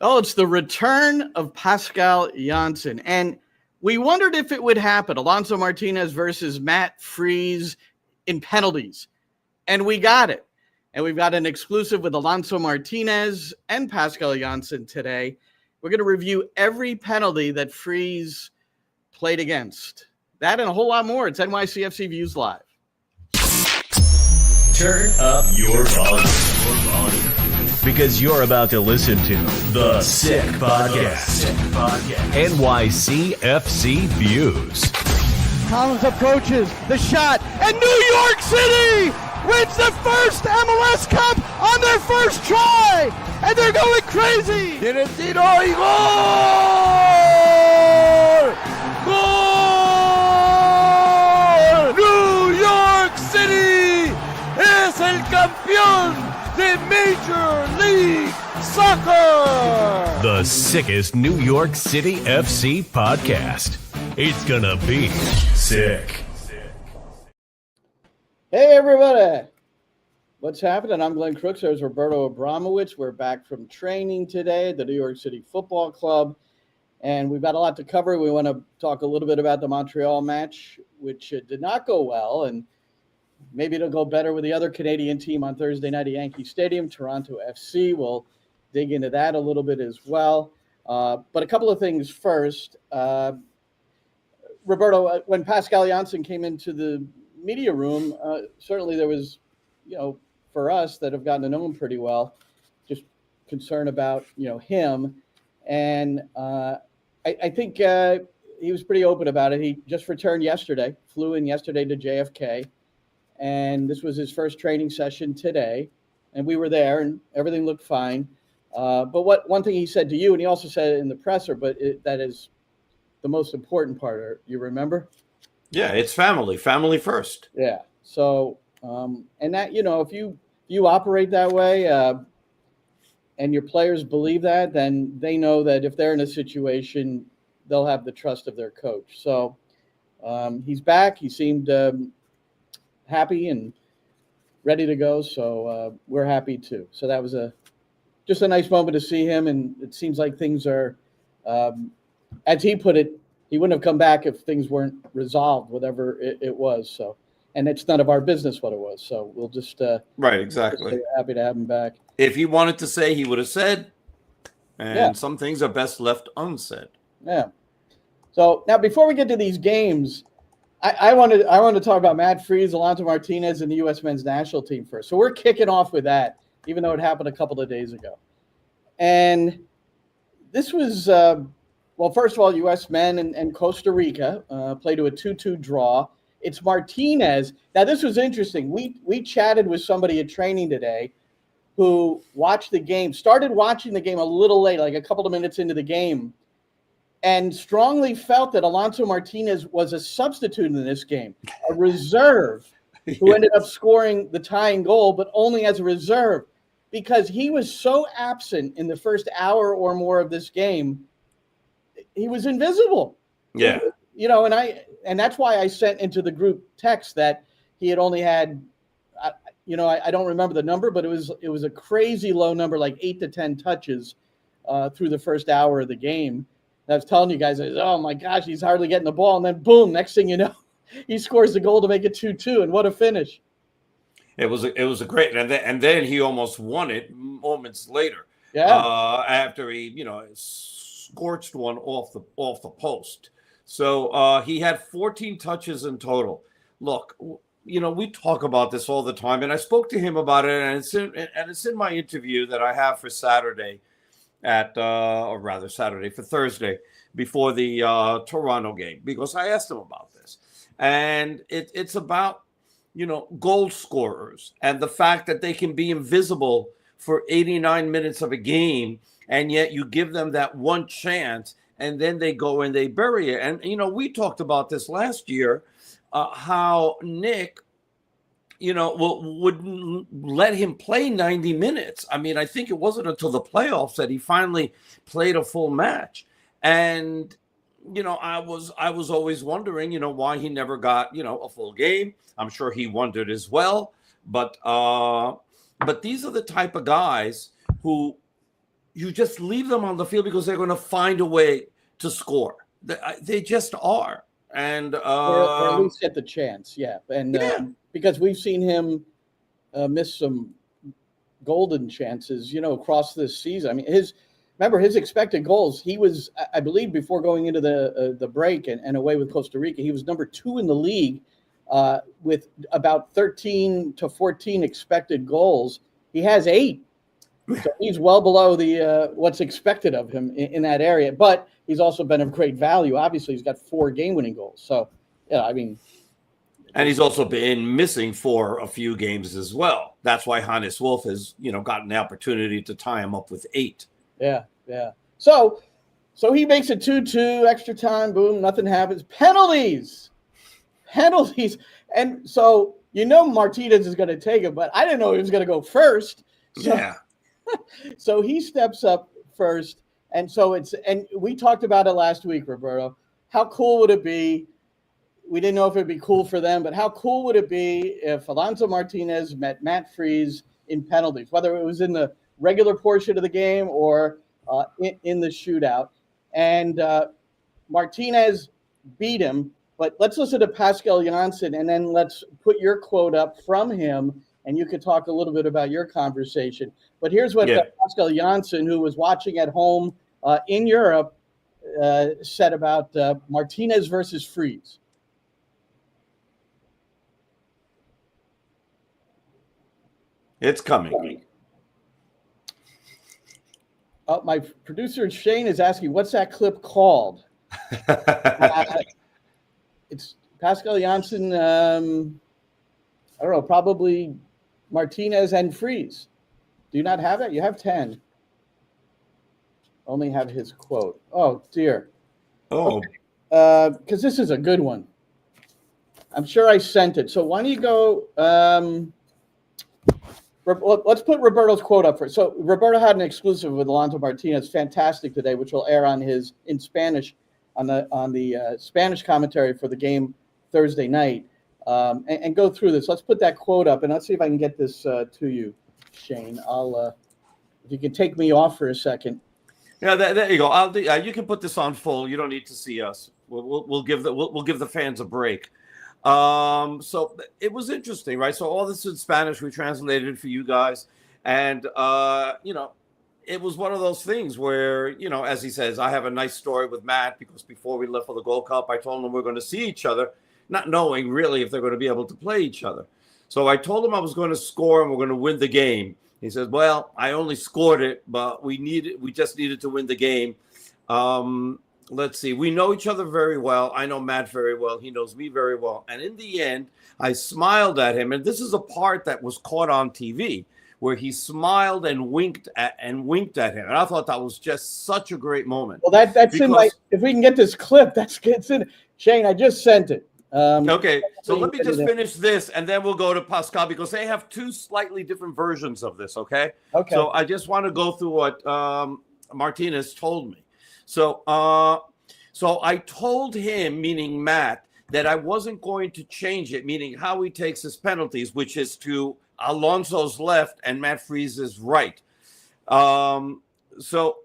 Oh, it's the return of Pascal Jansen. And we wondered if it would happen. Alonso Martinez versus Matt Freese in penalties. And we got it. And we've got an exclusive with Alonso Martinez and Pascal Jansen today. We're going to review every penalty that Freese played against. That and a whole lot more. It's NYCFC Views Live. Turn up your volume. Because you're about to listen to The Sick Podcast. NYCFC Views. Collins approaches the shot, and New York City wins the first MLS Cup on their first try, and they're going crazy. Tiene el tiro y gol! Gol! New York City es el campeón de Major League Soccer! The sickest New York City FC podcast. It's gonna be sick. Hey, everybody. What's happening? I'm Glenn Crooks. There's Roberto Abramowitz. We're back from training today at the New York City Football Club, and we've got a lot to cover. We want to talk a little bit about the Montreal match, which did not go well, and maybe it'll go better with the other Canadian team on Thursday night at Yankee Stadium, Toronto FC. We'll dig into that a little bit as well. But a couple of things first. Roberto, when Pascal Jansen came into the media room, certainly there was, for us that have gotten to know him pretty well, just concern about, him. And I think he was pretty open about it. He just returned yesterday, flew in yesterday to JFK. And this was his first training session today, and we were there, and everything looked fine. But one thing he said to you, and he also said it in the presser, but that is the most important part. You remember? Yeah, it's family first. Yeah. So, and that if you operate that way, and your players believe that, then they know that if they're in a situation, they'll have the trust of their coach. So, he's back. He seemed happy and ready to go, so we're happy too. So that was just a nice moment to see him, and it seems like things are, as he put it, he wouldn't have come back if things weren't resolved, whatever it was. So, and it's none of our business what it was. So we'll just right, exactly. Just happy to have him back. If he wanted to say, he would have said, and some things are best left unsaid. Yeah. So now, before we get to these games, I want to talk about Matt Freese, Alonso Martinez, and the U.S. men's national team first. So we're kicking off with that, even though it happened a couple of days ago. And this was, first of all, U.S. men and Costa Rica played to a 2-2 draw. It's Martinez. Now, this was interesting. We chatted with somebody at training today who started watching the game a little late, like a couple of minutes into the game, and strongly felt that Alonso Martinez was a substitute in this game, a reserve who ended up scoring the tying goal, but only as a reserve because he was so absent in the first hour or more of this game. He was invisible. Yeah. And that's why I sent into the group text that he had only had, I don't remember the number, but it was a crazy low number, like 8 to 10 touches through the first hour of the game. I was telling you guys, oh my gosh, he's hardly getting the ball. And then boom, next thing you know, he scores the goal to make it 2-2. And what a finish. It was a great, and then he almost won it moments later. Yeah. After he, scorched one off the post. So he had 14 touches in total. Look, we talk about this all the time, and I spoke to him about it, and it's in my interview that I have for Saturday. For Thursday before the Toronto game, because I asked him about this, and it's about goal scorers and the fact that they can be invisible for 89 minutes of a game, and yet you give them that one chance, and then they go and they bury it. And we talked about this last year, how Nick wouldn't let him play 90 minutes. I mean, I think it wasn't until the playoffs that he finally played a full match. And, I was always wondering, why he never got, a full game. I'm sure he wondered as well. But these are the type of guys who you just leave them on the field because they're going to find a way to score. They just are. And or at least get the chance, yeah. And because we've seen him miss some golden chances, across this season. I mean, his expected goals. He was, I believe, before going into the break and away with Costa Rica, he was number 2 in the league with about 13 to 14 expected goals. He has 8. So he's well below the what's expected of him in that area. But he's also been of great value. Obviously, he's got 4 game-winning goals. So, I mean. And he's also been missing for a few games as well. That's why Hannes Wolf has, gotten the opportunity to tie him up with 8. Yeah. So he makes it 2-2, extra time, boom, nothing happens. Penalties. And so, Martinez is going to take it, but I didn't know he was going to go first. So, yeah. So he steps up first. And we talked about it last week, Roberto. How cool would it be? We didn't know if it'd be cool for them, but how cool would it be if Alonso Martinez met Matt Freese in penalties, whether it was in the regular portion of the game or in the shootout? And Martinez beat him. But let's listen to Pascal Jansen, and then let's put your quote up from him, and you could talk a little bit about your conversation. But here's what Pascal Jansen, who was watching at home in Europe, said about Martinez versus Freese. It's coming. Oh, my producer Shane is asking, what's that clip called? It's Pascal Jansen, I don't know, probably Martinez and Freese. Do you not have it? You have 10. Only have his quote. Oh, dear. Oh. Because this is a good one. I'm sure I sent it. So why don't you go... let's put Roberto's quote up first. So Roberto had an exclusive with Alonso Martinez, fantastic today, which will air in Spanish on the Spanish commentary for the game Thursday night, and go through this. Let's put that quote up, and let's see if I can get this to you, Shane. I'll if you can take me off for a second. Yeah, there you go. You can put this on full. You don't need to see us. We'll give the fans a break. So it was interesting, right? So all this in Spanish, we translated it for you guys. And, it was one of those things where, as he says, I have a nice story with Matt because before we left for the Gold Cup, I told him we're going to see each other, not knowing really if they're going to be able to play each other. So I told him I was going to score and we're going to win the game. He says, well, I only scored it, but we just needed to win the game. Let's see. We know each other very well. I know Matt very well. He knows me very well. And in the end, I smiled at him. And this is a part that was caught on TV where he smiled and winked at him. And I thought that was just such a great moment. Well, that's in if we can get this clip, it's in. Shane, I just sent it. Okay. So let me just finish this and then we'll go to Pascal because they have 2 slightly different versions of this. Okay. So I just want to go through what Martinez told me. So I told him, meaning Matt, that I wasn't going to change it, meaning how he takes his penalties, which is to Alonso's left and Matt Freese's right. So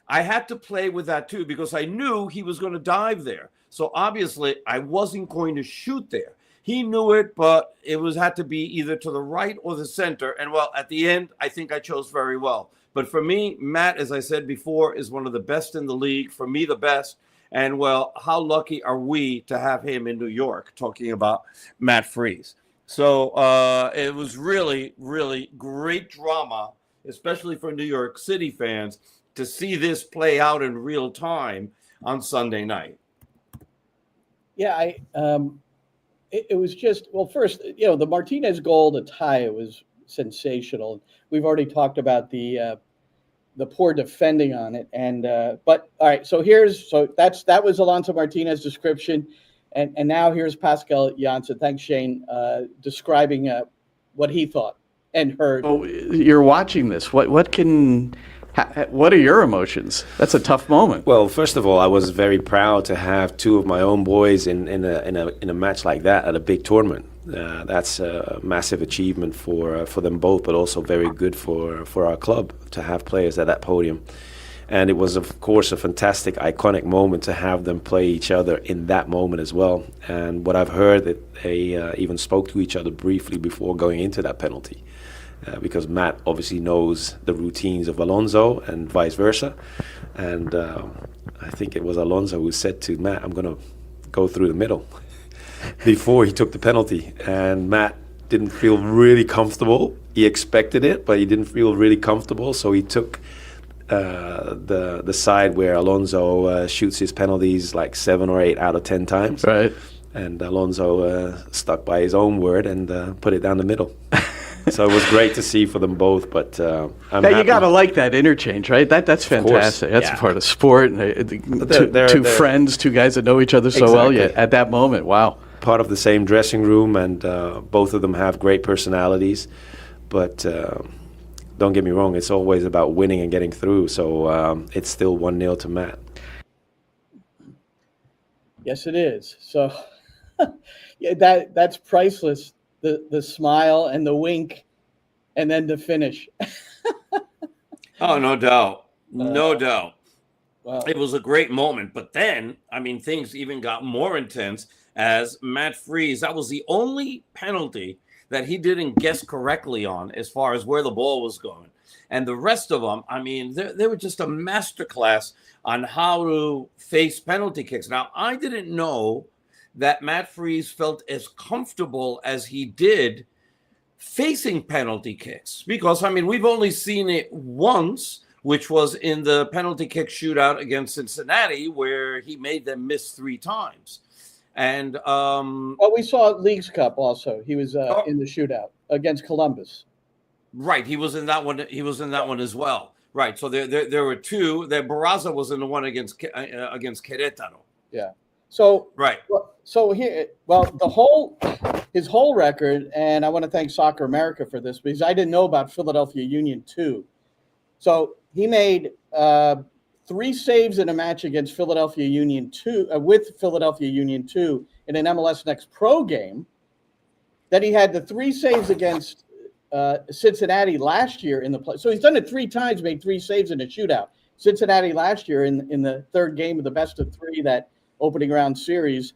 I had to play with that too because I knew he was going to dive there. So obviously I wasn't going to shoot there. He knew it, but it had to be either to the right or the center. And well, at the end, I think I chose very well. But for me, Matt, as I said before, is one of the best in the league. For me, the best. And, well, how lucky are we to have him in New York, talking about Matt Freese. So it was really, really great drama, especially for New York City fans, to see this play out in real time on Sunday night. Yeah, it was just, well, first, the Martinez goal to tie it was sensational. We've already talked about the poor defending on it, and but all right. So that was Alonso Martinez's description, and now here's Pascal Jansen. Thanks, Shane, describing what he thought and heard. Oh, you're watching this. What are your emotions? That's a tough moment. Well, first of all, I was very proud to have 2 of my own boys in a match like that at a big tournament. That's a massive achievement for them both, but also very good for our club to have players at that podium. And it was, of course, a fantastic, iconic moment to have them play each other in that moment as well. And what I've heard, that they even spoke to each other briefly before going into that penalty. Because Matt obviously knows the routines of Alonso and vice versa. And I think it was Alonso who said to Matt, I'm going to go through the middle before he took the penalty. And Matt didn't feel really comfortable. He expected it, but he didn't feel really comfortable. So he took the side where Alonso shoots his penalties like 7 or 8 out of 10 times. Right. And Alonso stuck by his own word and put it down the middle. So it was great to see for them both, but I'm Now, happy. you got to like that interchange, right? That's fantastic. That's a part of sport. And two friends, two guys that know each other so well yet at that moment. Wow. Part of the same dressing room, and both of them have great personalities. But don't get me wrong, it's always about winning and getting through. So it's still 1-0 to Matt. Yes, it is. So yeah, that's priceless. The smile and the wink, and then the finish. Oh, no doubt. No doubt. Well, It was a great moment. But then, I mean, things even got more intense as Matt Freese, that was the only penalty that he didn't guess correctly on as far as where the ball was going. And the rest of them, I mean, they were just a masterclass on how to face penalty kicks. Now, I didn't know that Matt Freese felt as comfortable as he did facing penalty kicks. Because, I mean, we've only seen it once, which was in the penalty kick shootout against Cincinnati, where he made them miss 3 times. And well, we saw Leagues Cup also. He was in the shootout against Columbus. Right, he was in that one. He was in that one as well. Right, so there were 2. That Barraza was in the one against Querétaro. Yeah. So right. So here, his whole record, and I want to thank Soccer America for this because I didn't know about Philadelphia Union 2. So he made 3 saves in a match against Philadelphia Union 2 with Philadelphia Union 2 in an MLS Next Pro game. Then he had the 3 saves against Cincinnati last year in the play. So he's done it 3 times, made 3 saves in a shootout. Cincinnati last year in the 3rd game of the best of 3, that opening round series,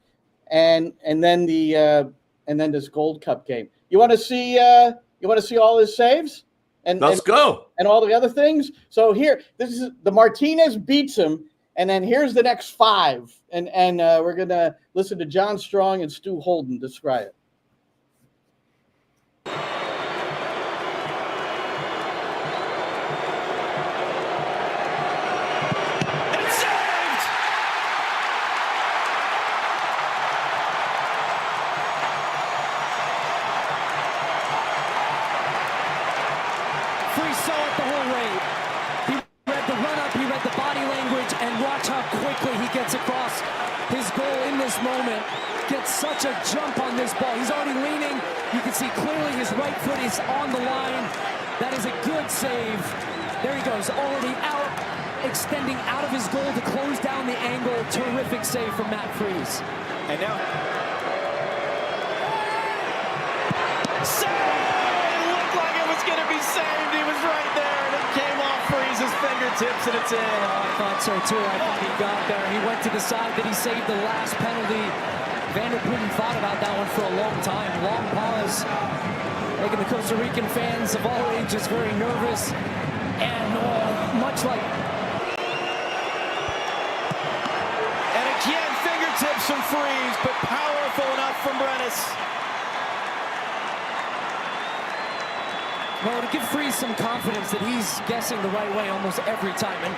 and then this Gold Cup game. You want to see all his saves? Let's go. And all the other things. So here, this is the Martinez beats him, and then here's the next 5, and we're gonna listen to John Strong and Stu Holden describe it. Moment, gets such a jump on this ball. He's already leaning. You can see clearly his right foot is on the line. That is a good save. There he goes, already out, extending out of his goal to close down the angle. Terrific save from Matt Freese. And now, save! it looked like it was going to be saved. He was right there, and it came off Freese's fingertips, and it's in. Oh, I thought so too. I thought he got there. He went to the side that he saved the last penalty. Vander Putten thought about that one for a long time. Long pause, making the Costa Rican fans of all ages very nervous. And much like... And again, fingertips from Freese, but powerful enough from Brennis. Well, to give Freese some confidence that he's guessing the right way almost every time. And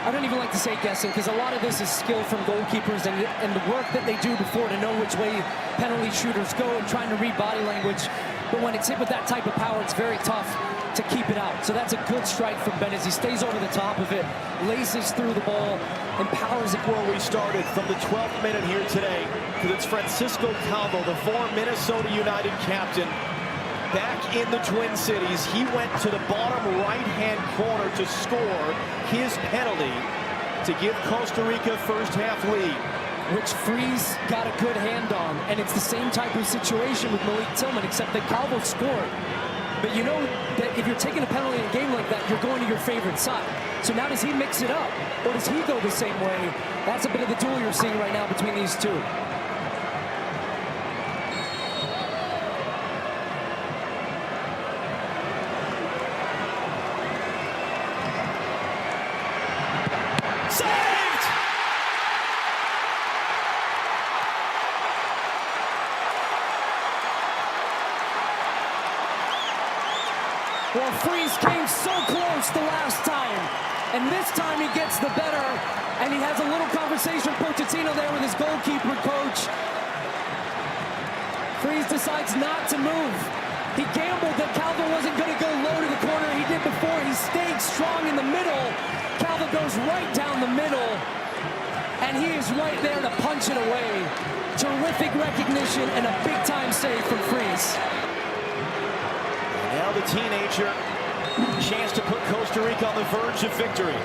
I don't even like to say guessing, because a lot of this is skill from goalkeepers and the work that they do before to know which way penalty shooters go and trying to read body language. But when it's hit with that type of power, it's very tough to keep it out. So that's a good strike from Ben as he stays over the top of it, laces through the ball, and powers it. Where we started from the 12th minute here today, because it's Francisco Calvo, the former Minnesota United captain, back in the Twin Cities. He went to the bottom right-hand corner to score his penalty to give Costa Rica first half lead. which Freese got a good hand on. And it's the same type of situation with Malik Tillman, except that Calvo scored. But you know that if you're taking a penalty in a game like that, you're going to your favorite side. So now does he mix it up? Or does he go the same way? That's a bit of the duel you're seeing right now between these two. Saved! Well, Freese came so close the last time, and this time he gets the better, and he has a little conversation, Pochettino, there with his goalkeeper coach. Freese decides not to move. He gambled that Calvo wasn't going to go low to the corner. He did before. He stayed strong in the middle. Calvo goes right down the middle, and he is right there to punch it away. Terrific recognition and a big-time save from Freese. Now the teenager, chance to put Costa Rica on the verge of victory.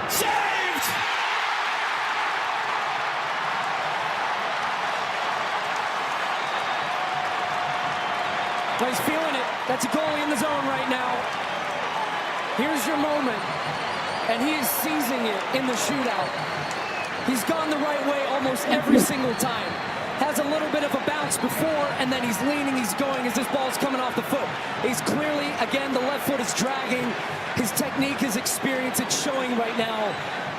Saved! Well, he's feeling it. That's a goalie in the zone right now. Here's your moment, and he is seizing it in the shootout. He's gone the right way almost every single time. Has a little bit of a bounce before, and then he's leaning, he's going as this ball's coming off the foot. He's clearly, again, the left foot is dragging. His technique, his experience, it's showing right now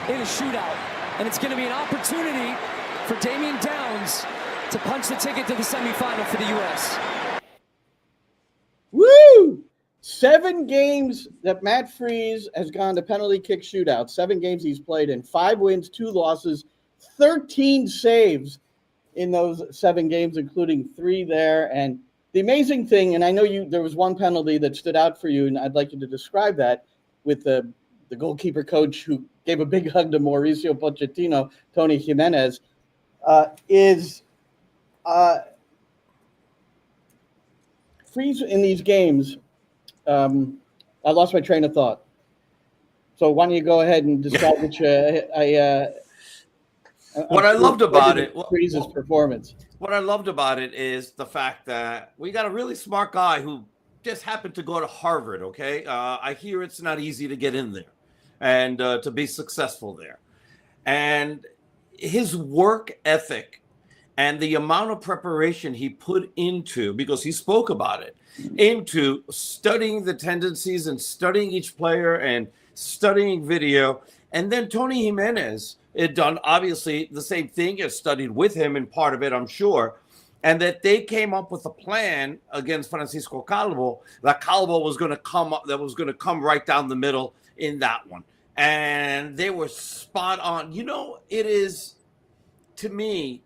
in a shootout. And it's going to be an opportunity for Damian Downs to punch the ticket to the semifinal for the U.S. Woo! 7 games that Matt Freese has gone to penalty kick shootouts. 7 games he's played in. 5 wins, 2 losses, 13 saves in those 7 games, including 3 there. And the amazing thing, and I know there was one penalty that stood out for you, and I'd like you to describe that with the goalkeeper coach who gave a big hug to Mauricio Pochettino, Tony Jimenez, Freese in these games. I lost my train of thought. So why don't you go ahead and describe what I loved about it, Freese's performance. What I loved about it is the fact that we got a really smart guy who just happened to go to Harvard. Okay, I hear it's not easy to get in there and to be successful there, and his work ethic and the amount of preparation he put into, because he spoke about it, into studying the tendencies and studying each player and studying video. And then Tony Jimenez had done obviously the same thing, has studied with him in part of it, I'm sure, and that they came up with a plan against Francisco Calvo, that Calvo was going to come up, that was going to come right down the middle in that one. And they were spot on. You know, it is, to me,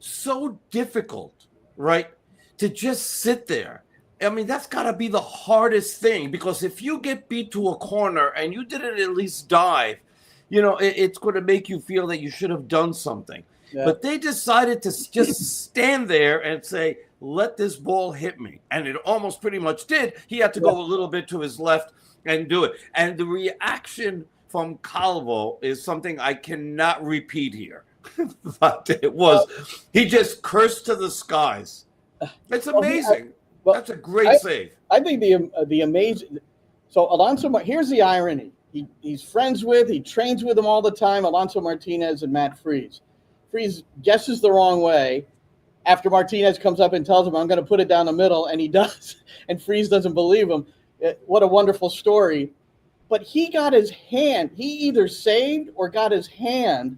so difficult, right, to just sit there. I mean, that's got to be the hardest thing, because if you get beat to a corner and you didn't at least dive, you know, it's going to make you feel that you should have done something. Yeah. But they decided to just stand there and say, let this ball hit me. And it almost pretty much did. He had to go a little bit to his left and do it. And the reaction from Calvo is something I cannot repeat here. But it was, he just cursed to the skies. It's amazing. That's a great save. I think the amazing. So Alonso, here's the irony. He's friends with, he trains with them all the time, Alonso Martinez and Matt Freese. Freese guesses the wrong way after Martinez comes up and tells him, I'm going to put it down the middle, and he does, and Freese doesn't believe him. What a wonderful story. But he got his hand, he either saved or got his hand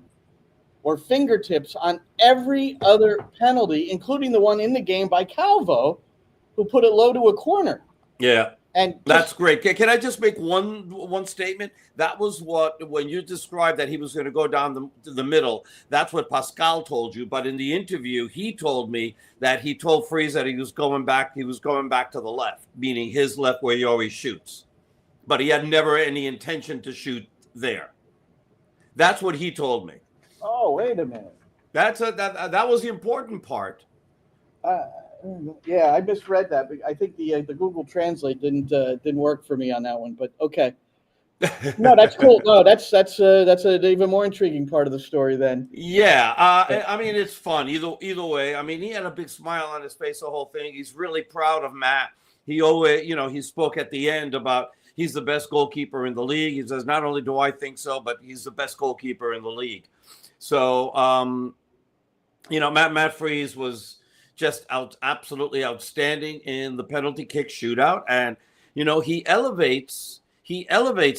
or fingertips on every other penalty, including the one in the game by Calvo, who put it low to a corner. Yeah. And that's great. Can I just make one statement? That was what, when you described that he was going to go down the middle, that's what Pascal told you. But in the interview, he told me that he told Freese that he was going back to the left, meaning his left where he always shoots. But he had never any intention to shoot there. That's what he told me. Oh, wait a minute. That was the important part. Yeah, I misread that. I think the Google Translate didn't work for me on that one. But okay. No, that's cool. No, that's an even more intriguing part of the story then. Yeah, I mean, it's fun either way. I mean, he had a big smile on his face the whole thing. He's really proud of Matt. He always, he spoke at the end about he's the best goalkeeper in the league. He says, not only do I think so, but he's the best goalkeeper in the league. So, Matt Freese was just absolutely outstanding in the penalty kick shootout, and he elevates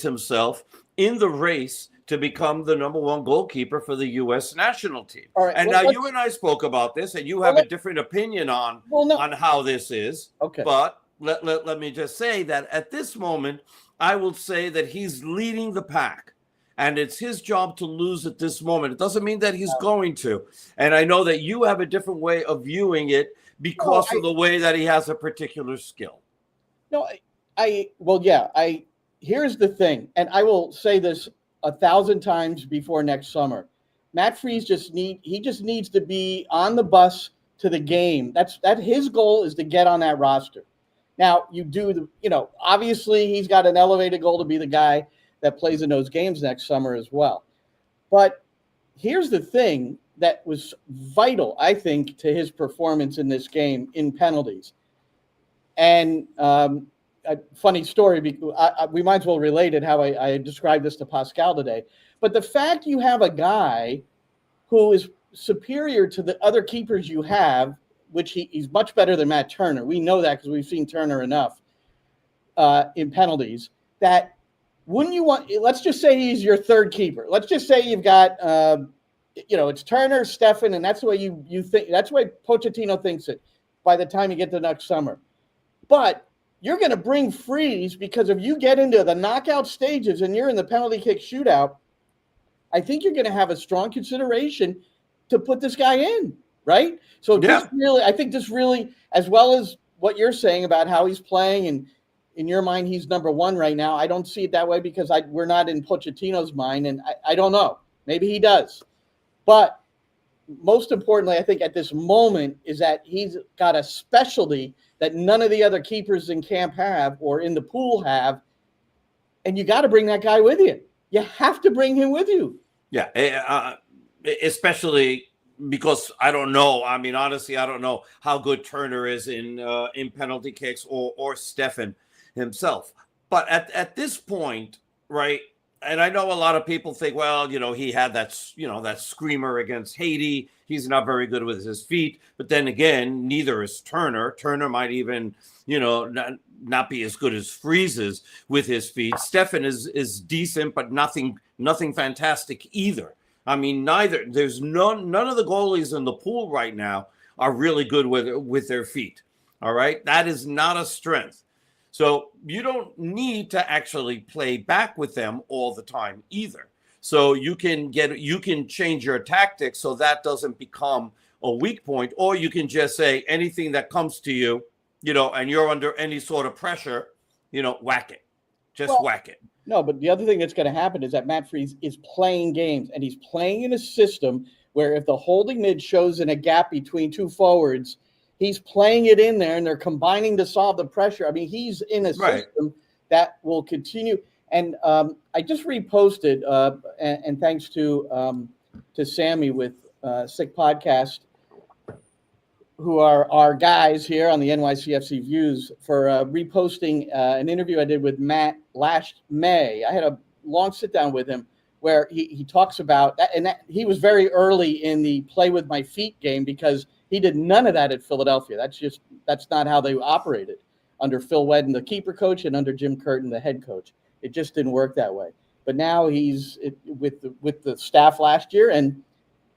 himself in the race to become the number one goalkeeper for the U.S. national team. All right, and now you and I spoke about this, and you have a different opinion on how this is. Okay. But let me just say that at this moment, I will say that he's leading the pack, and it's his job to lose at this moment. It doesn't mean that he's going to. And I know that you have a different way of viewing it because of the way that he has a particular skill. No, here's the thing, and I will say this 1,000 times before next summer. Matt Freese just needs to be on the bus to the game. That's his goal is to get on that roster. Now you do obviously he's got an elevated goal to be the guy that plays in those games next summer as well. But here's the thing that was vital, I think, to his performance in this game in penalties. And a funny story, because we might as well relate it how I described this to Pascal today. But the fact you have a guy who is superior to the other keepers you have, which he's much better than Matt Turner. We know that because we've seen Turner enough in penalties. That wouldn't you want? Let's just say he's your third keeper. Let's just say you've got, it's Turner, Stefan, and that's the way you think. That's the way Pochettino thinks it. By the time you get to next summer, but you're going to bring Freese because if you get into the knockout stages and you're in the penalty kick shootout, I think you're going to have a strong consideration to put this guy in, right? So I think this really, as well as what you're saying about how he's playing, and in your mind he's number one right now, I don't see it that way because we're not in Pochettino's mind, and I don't know. Maybe he does. But most importantly, I think at this moment is that he's got a specialty that none of the other keepers in camp have or in the pool have, and you got to bring that guy with you. You have to bring him with you. Yeah, especially because I don't know. I mean, honestly, I don't know how good Turner is in penalty kicks or Stefan himself. But at this point, right? And I know a lot of people think, well, he had that screamer against Haiti. He's not very good with his feet. But then again, neither is Turner. Turner might even, not be as good as Freese with his feet. Stefan is decent, but nothing fantastic either. I mean, there's none of the goalies in the pool right now are really good with their feet. All right. That is not a strength. So you don't need to actually play back with them all the time either. So you can change your tactics so that doesn't become a weak point, or you can just say anything that comes to you, and you're under any sort of pressure, whack it. Whack it. No, but the other thing that's going to happen is that Matt Freese is playing games, and he's playing in a system where if the holding mid shows in a gap between two forwards, he's playing it in there, and they're combining to solve the pressure. I mean, he's in a system that will continue. And I just reposted, and thanks to Sammy with Sick Podcast, who are our guys here on the NYCFC Views, for reposting an interview I did with Matt last May. I had a long sit down with him where he talks about that, and that he was very early in the play with my feet game because he did none of that at Philadelphia. That's not how they operated under Phil Wedden, the keeper coach, and under Jim Curtin, the head coach. It just didn't work that way. But now he's with the staff last year, and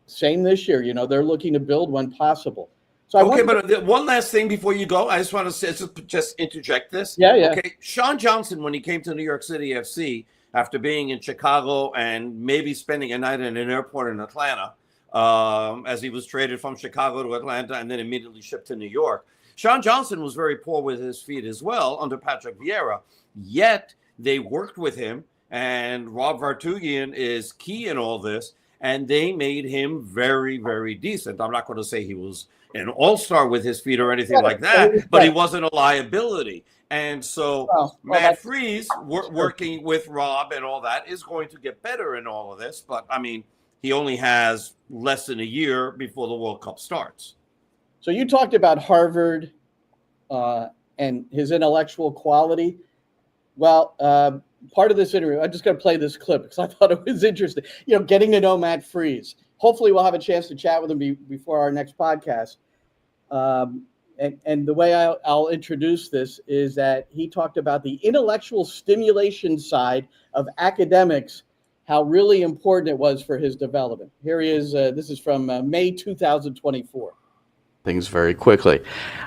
same this year. They're looking to build when possible. So but one last thing before you go, I just want to just interject this. Yeah. Okay, Sean Johnson, when he came to New York City FC after being in Chicago and maybe spending a night in an airport in Atlanta, as he was traded from Chicago to Atlanta and then immediately shipped to New York. Sean Johnson was very poor with his feet as well under Patrick Vieira, yet they worked with him, and Rob Vartugian is key in all this, and they made him very, very decent. I'm not going to say he was an all-star with his feet or anything like that, but he wasn't a liability. And so Matt Freese, working with Rob and all that, is going to get better in all of this. But, I mean, he only has less than a year before the World Cup starts. So you talked about Harvard and his intellectual quality. Well, part of this interview, I'm just going to play this clip because I thought it was interesting. You know, getting to know Matt Freese. Hopefully we'll have a chance to chat with him before our next podcast. And the way I'll introduce this is that he talked about the intellectual stimulation side of academics, how really important it was for his development. Here he is. This is from May 2024. Things very quickly.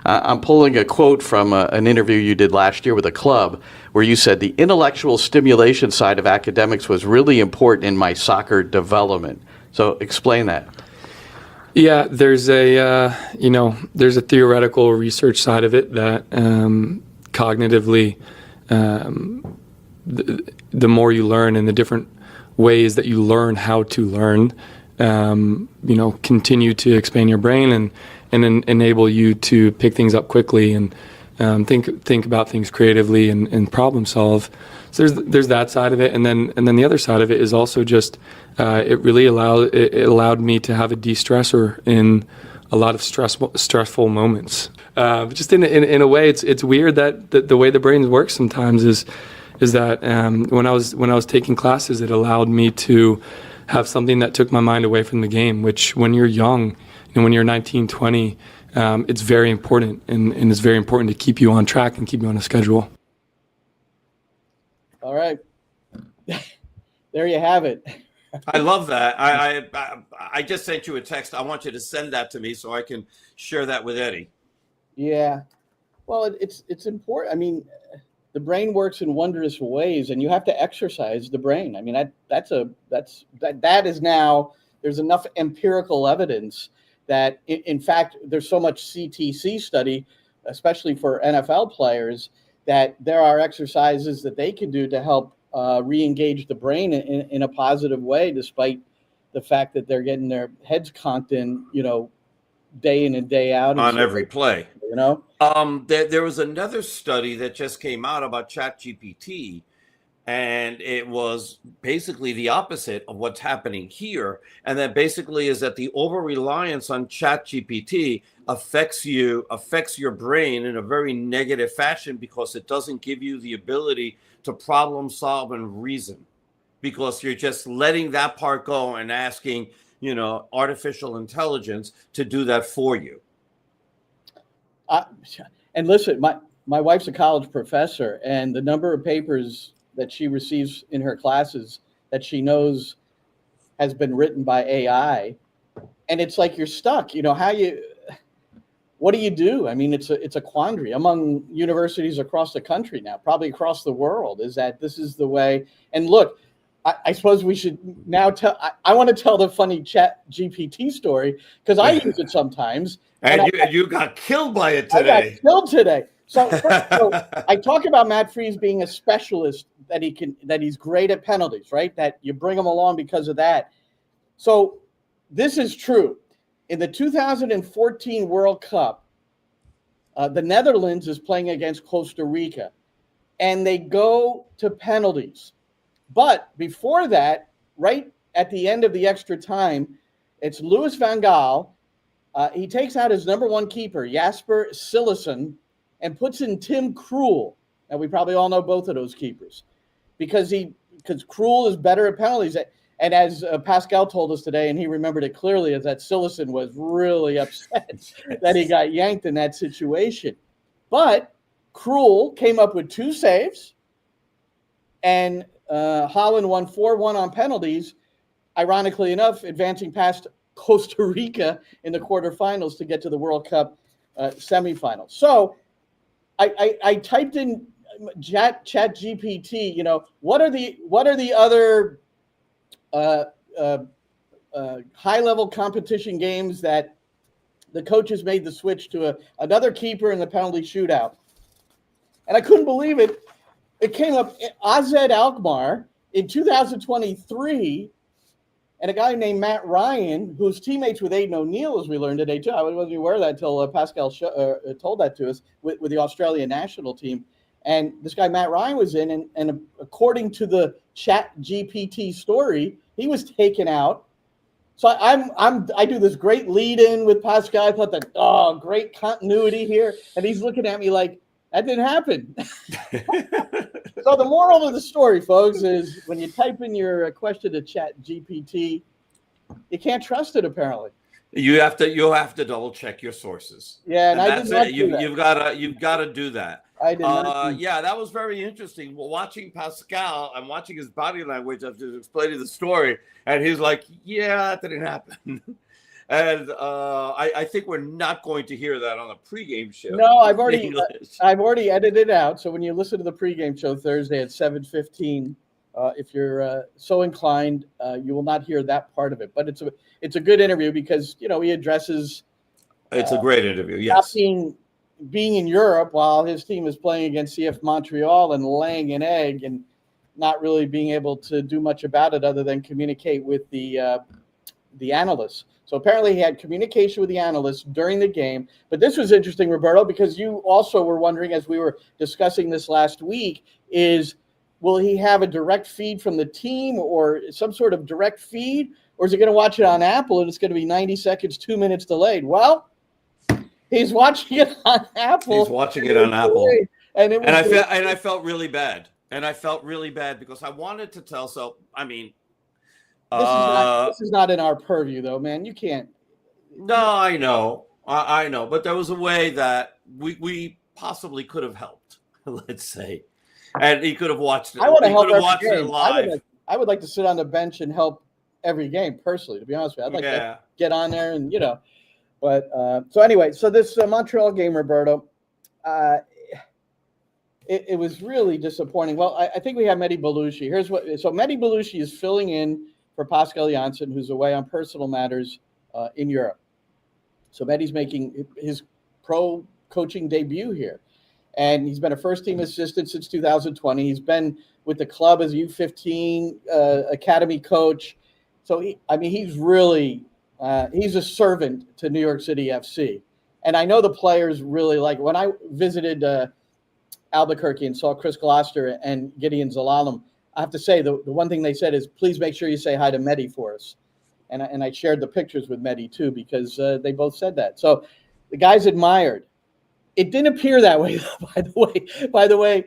I'm pulling a quote from an interview you did last year with a club where you said the intellectual stimulation side of academics was really important in my soccer development. So explain that. Yeah, there's a there's a theoretical research side of it that cognitively, the more you learn and the different ways that you learn how to learn, continue to expand your brain and enable you to pick things up quickly and think about things creatively and problem solve. So there's that side of it, and then the other side of it is also just it really allowed me to have a de-stressor in a lot of stressful moments. Just in a way, it's weird that the way the brain works sometimes is that when I was taking classes, it allowed me to have something that took my mind away from the game, which when you're young and when you're 19, 20, it's very important, and it's very important to keep you on track and keep you on a schedule. All right. There you have it. I love that. I just sent you a text. I want you to send that to me so I can share that with Eddie. Yeah. Well, it's important. I mean, the brain works in wondrous ways, and you have to exercise the brain. I mean, that is now, there's enough empirical evidence that in fact there's so much CTC study, especially for NFL players, that there are exercises that they can do to help re-engage the brain in a positive way, despite the fact that they're getting their heads conked in, day in and day out. On every play. There was another study that just came out about ChatGPT, and it was basically the opposite of what's happening here. And that basically is that the over-reliance on ChatGPT affects your brain in a very negative fashion because it doesn't give you the ability to problem solve and reason, because you're just letting that part go and asking, artificial intelligence to do that for you. And listen, my wife's a college professor, and the number of papers that she receives in her classes that she knows has been written by AI, and it's like you're stuck. What do you do? I mean, it's a quandary among universities across the country now, probably across the world, is that this is the way. And look, I suppose we should now tell. I want to tell the funny ChatGPT story because I use it sometimes. And you got killed by it today. I got killed today. So I talk about Matt Freese being a specialist, that he's great at penalties, right? That you bring him along because of that. So this is true. In the 2014 World Cup, the Netherlands is playing against Costa Rica, and they go to penalties. But before that, right at the end of the extra time, it's Louis van Gaal. He takes out his number one keeper, Jasper Cillessen, and puts in Tim Krul. And we probably all know both of those keepers because Krul is better at penalties. And as Pascal told us today, and he remembered it clearly, is that Cillessen was really upset that he got yanked in that situation. But Krul came up with 2 saves, and Holland won 4-1 on penalties, ironically enough, advancing past Costa Rica in the quarterfinals to get to the World Cup semifinals. So I typed in ChatGPT, what are the other high-level competition games that the coaches made the switch to another keeper in the penalty shootout. And I couldn't believe it. It came up AZ Alkmaar in 2023, and a guy named Matt Ryan, who's teammates with Aidan O'Neill, as we learned today, too. I wasn't aware of that until Pascal told that to us with the Australian national team. And this guy Matt Ryan was in, and according to the Chat GPT story, he was taken out. So I do this great lead in with Pascal. I thought that great continuity here, and he's looking at me like that didn't happen. So the moral of the story, folks, is when you type in your question to Chat GPT, you can't trust it apparently. You have to double check your sources. Yeah, and I that's did not it. do that. You've got to do that. I did not. Yeah, that was very interesting. Well, watching Pascal, I'm watching his body language after explaining the story, and he's like, "Yeah, that didn't happen." And I think we're not going to hear that on the pregame show. No, I've already edited it out. So when you listen to the pregame show Thursday at 7:15, if you're so inclined, you will not hear that part of it. But it's a good interview because he addresses. It's a great interview. Yes. Being in Europe while his team is playing against CF Montreal and laying an egg and not really being able to do much about it other than communicate with the analysts. So apparently he had communication with the analysts during the game. But this was interesting, Roberto, because you also were wondering, as we were discussing this last week, will he have a direct feed from the team or some sort of direct feed? Or is he going to watch it on Apple and it's going to be 90 seconds, 2 minutes delayed? Well, he's watching it on Apple. He's watching it on Apple. And I felt really bad. And I felt really bad because I wanted to tell. So, I mean, this is not in our purview, though, man. You can't. No, I know. I know. But there was a way that we possibly could have helped, let's say. And he could have watched it. I want to help every watched game. it live. I would like to sit on the bench and help every game, personally, to be honest with you. I'd like to get on there and, But so anyway, so this Montreal game, Roberto, it was really disappointing. Well, I think we have Mehdi Belushi. So Mehdi Belushi is filling in for Pascal Jansen, who's away on personal matters in Europe. So Mehdi's making his pro coaching debut here. And he's been a first-team assistant since 2020. He's been with the club as a U15 academy coach. So, he's really he's a servant to New York City FC. And I know the players really like it. When I visited Albuquerque and saw Chris Gloucester and Gideon Zalalem, I have to say the one thing they said is, please make sure you say hi to Mehdi for us. And I shared the pictures with Mehdi, too, because they both said that. So the guys admired. It didn't appear that way, by the way,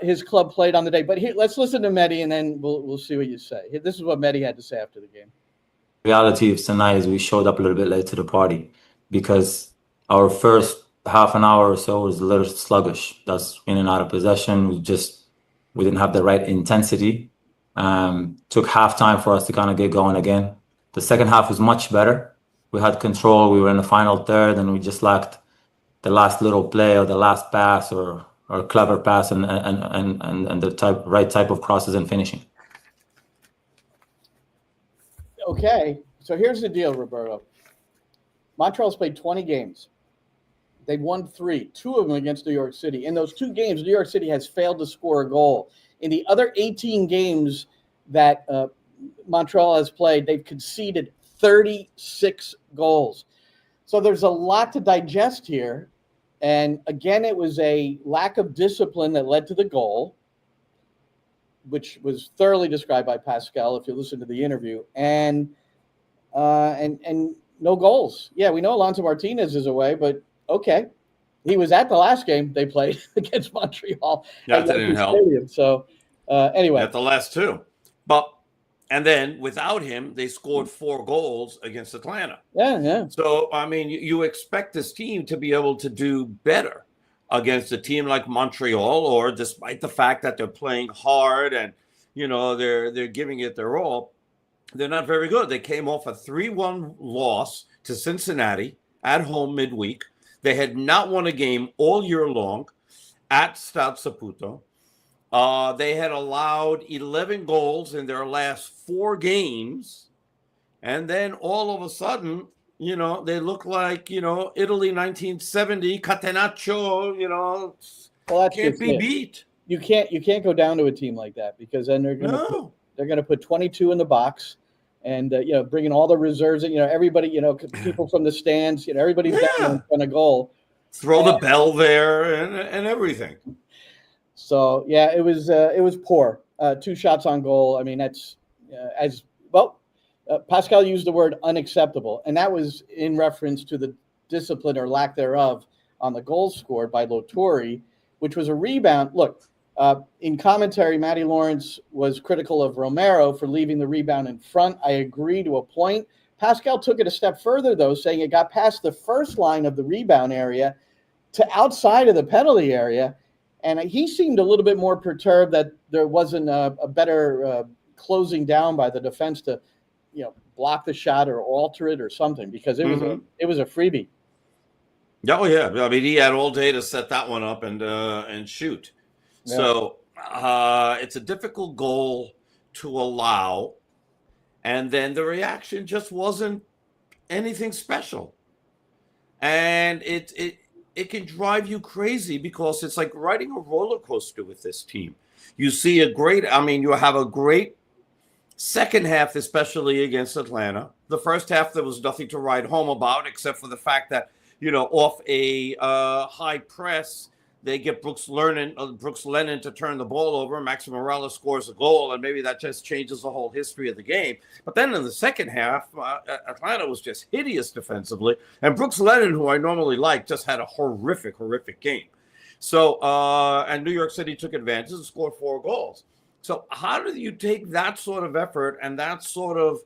his club played on the day. But here, let's listen to Mehdi, and then we'll see what you say. This is what Mehdi had to say after the game. The reality of tonight is we showed up a little bit late to the party because our first half an hour or so was a little sluggish. That's in and out of possession. We didn't have the right intensity. Took half time for us to kind of get going again. The second half was much better. We had control. We were in the final third, and we just lacked the last little play or the last pass or clever pass and the right type of crosses and finishing. Okay, so here's the deal, Roberto. Montreal's played 20 games. They've won 3, 2 of them against New York City. In those 2 games, New York City has failed to score a goal. In the other 18 games that Montreal has played, they've conceded 36 goals. So there's a lot to digest here. And again, it was a lack of discipline that led to the goal, which was thoroughly described by Pascal, if you listen to the interview, and no goals. Yeah, we know Alonso Martinez is away, but okay. He was at the last game they played against Montreal. That didn't help. Stadium. So anyway. At the last 2. And then without him, they scored 4 goals against Atlanta. Yeah. So, you expect this team to be able to do better against a team like Montreal, or despite the fact that they're playing hard and, they're giving it their all, they're not very good. They came off a 3-1 loss to Cincinnati at home midweek. They had not won a game all year long at Stade Saputo. They had allowed 11 goals in their last 4 games. And then all of a sudden, they look like, Italy 1970, Catenaccio, can't be beat. You can't go down to a team like that because then they're going to put 22 in the box and, bring in all the reserves. Everybody, people from the stands, everybody's down in front of goal. Throw the bell there and everything. So yeah, it was poor. 2 shots on goal. I mean, that's as well. Pascal used the word unacceptable, and that was in reference to the discipline or lack thereof on the goal scored by Lotori, which was a rebound. Look, in commentary, Matty Lawrence was critical of Romero for leaving the rebound in front. I agree to a point. Pascal took it a step further, though, saying it got past the first line of the rebound area to outside of the penalty area. And he seemed a little bit more perturbed that there wasn't a better closing down by the defense to, block the shot or alter it or something, because it was a freebie. Oh yeah, I mean, he had all day to set that one up and shoot. Yeah. So it's a difficult goal to allow, and then the reaction just wasn't anything special, and it can drive you crazy because it's like riding a roller coaster with this team. You see you have a great second half, especially against Atlanta. The first half, there was nothing to write home about except for the fact that, off a high press, they get Brooks Lennon to turn the ball over. Maxi Morales scores a goal, and maybe that just changes the whole history of the game. But then in the second half, Atlanta was just hideous defensively, and Brooks Lennon, who I normally like, just had a horrific game. So, and New York City took advantage and scored 4 goals. So how do you take that sort of effort and that sort of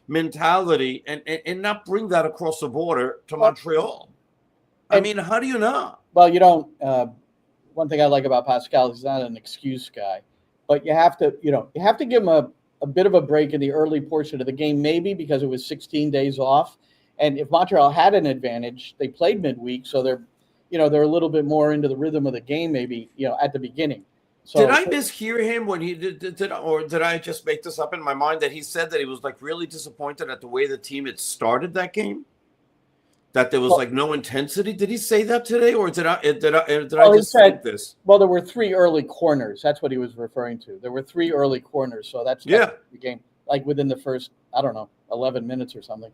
mentality and not bring that across the border to Montreal? I mean, how do you not? Well, you don't. One thing I like about Pascal is he's not an excuse guy, but you have to give him a bit of a break in the early portion of the game, maybe because it was 16 days off. And if Montreal had an advantage, they played midweek, so they're a little bit more into the rhythm of the game, maybe, at the beginning. So, did I mishear him when he did I just make this up in my mind that he said that he was like really disappointed at the way the team had started that game? That there was no intensity. Did he say that today, or did I just think this? Well, there were 3 early corners. That's what he was referring to. There were 3 early corners, so that's the game. Like within the first, 11 minutes or something,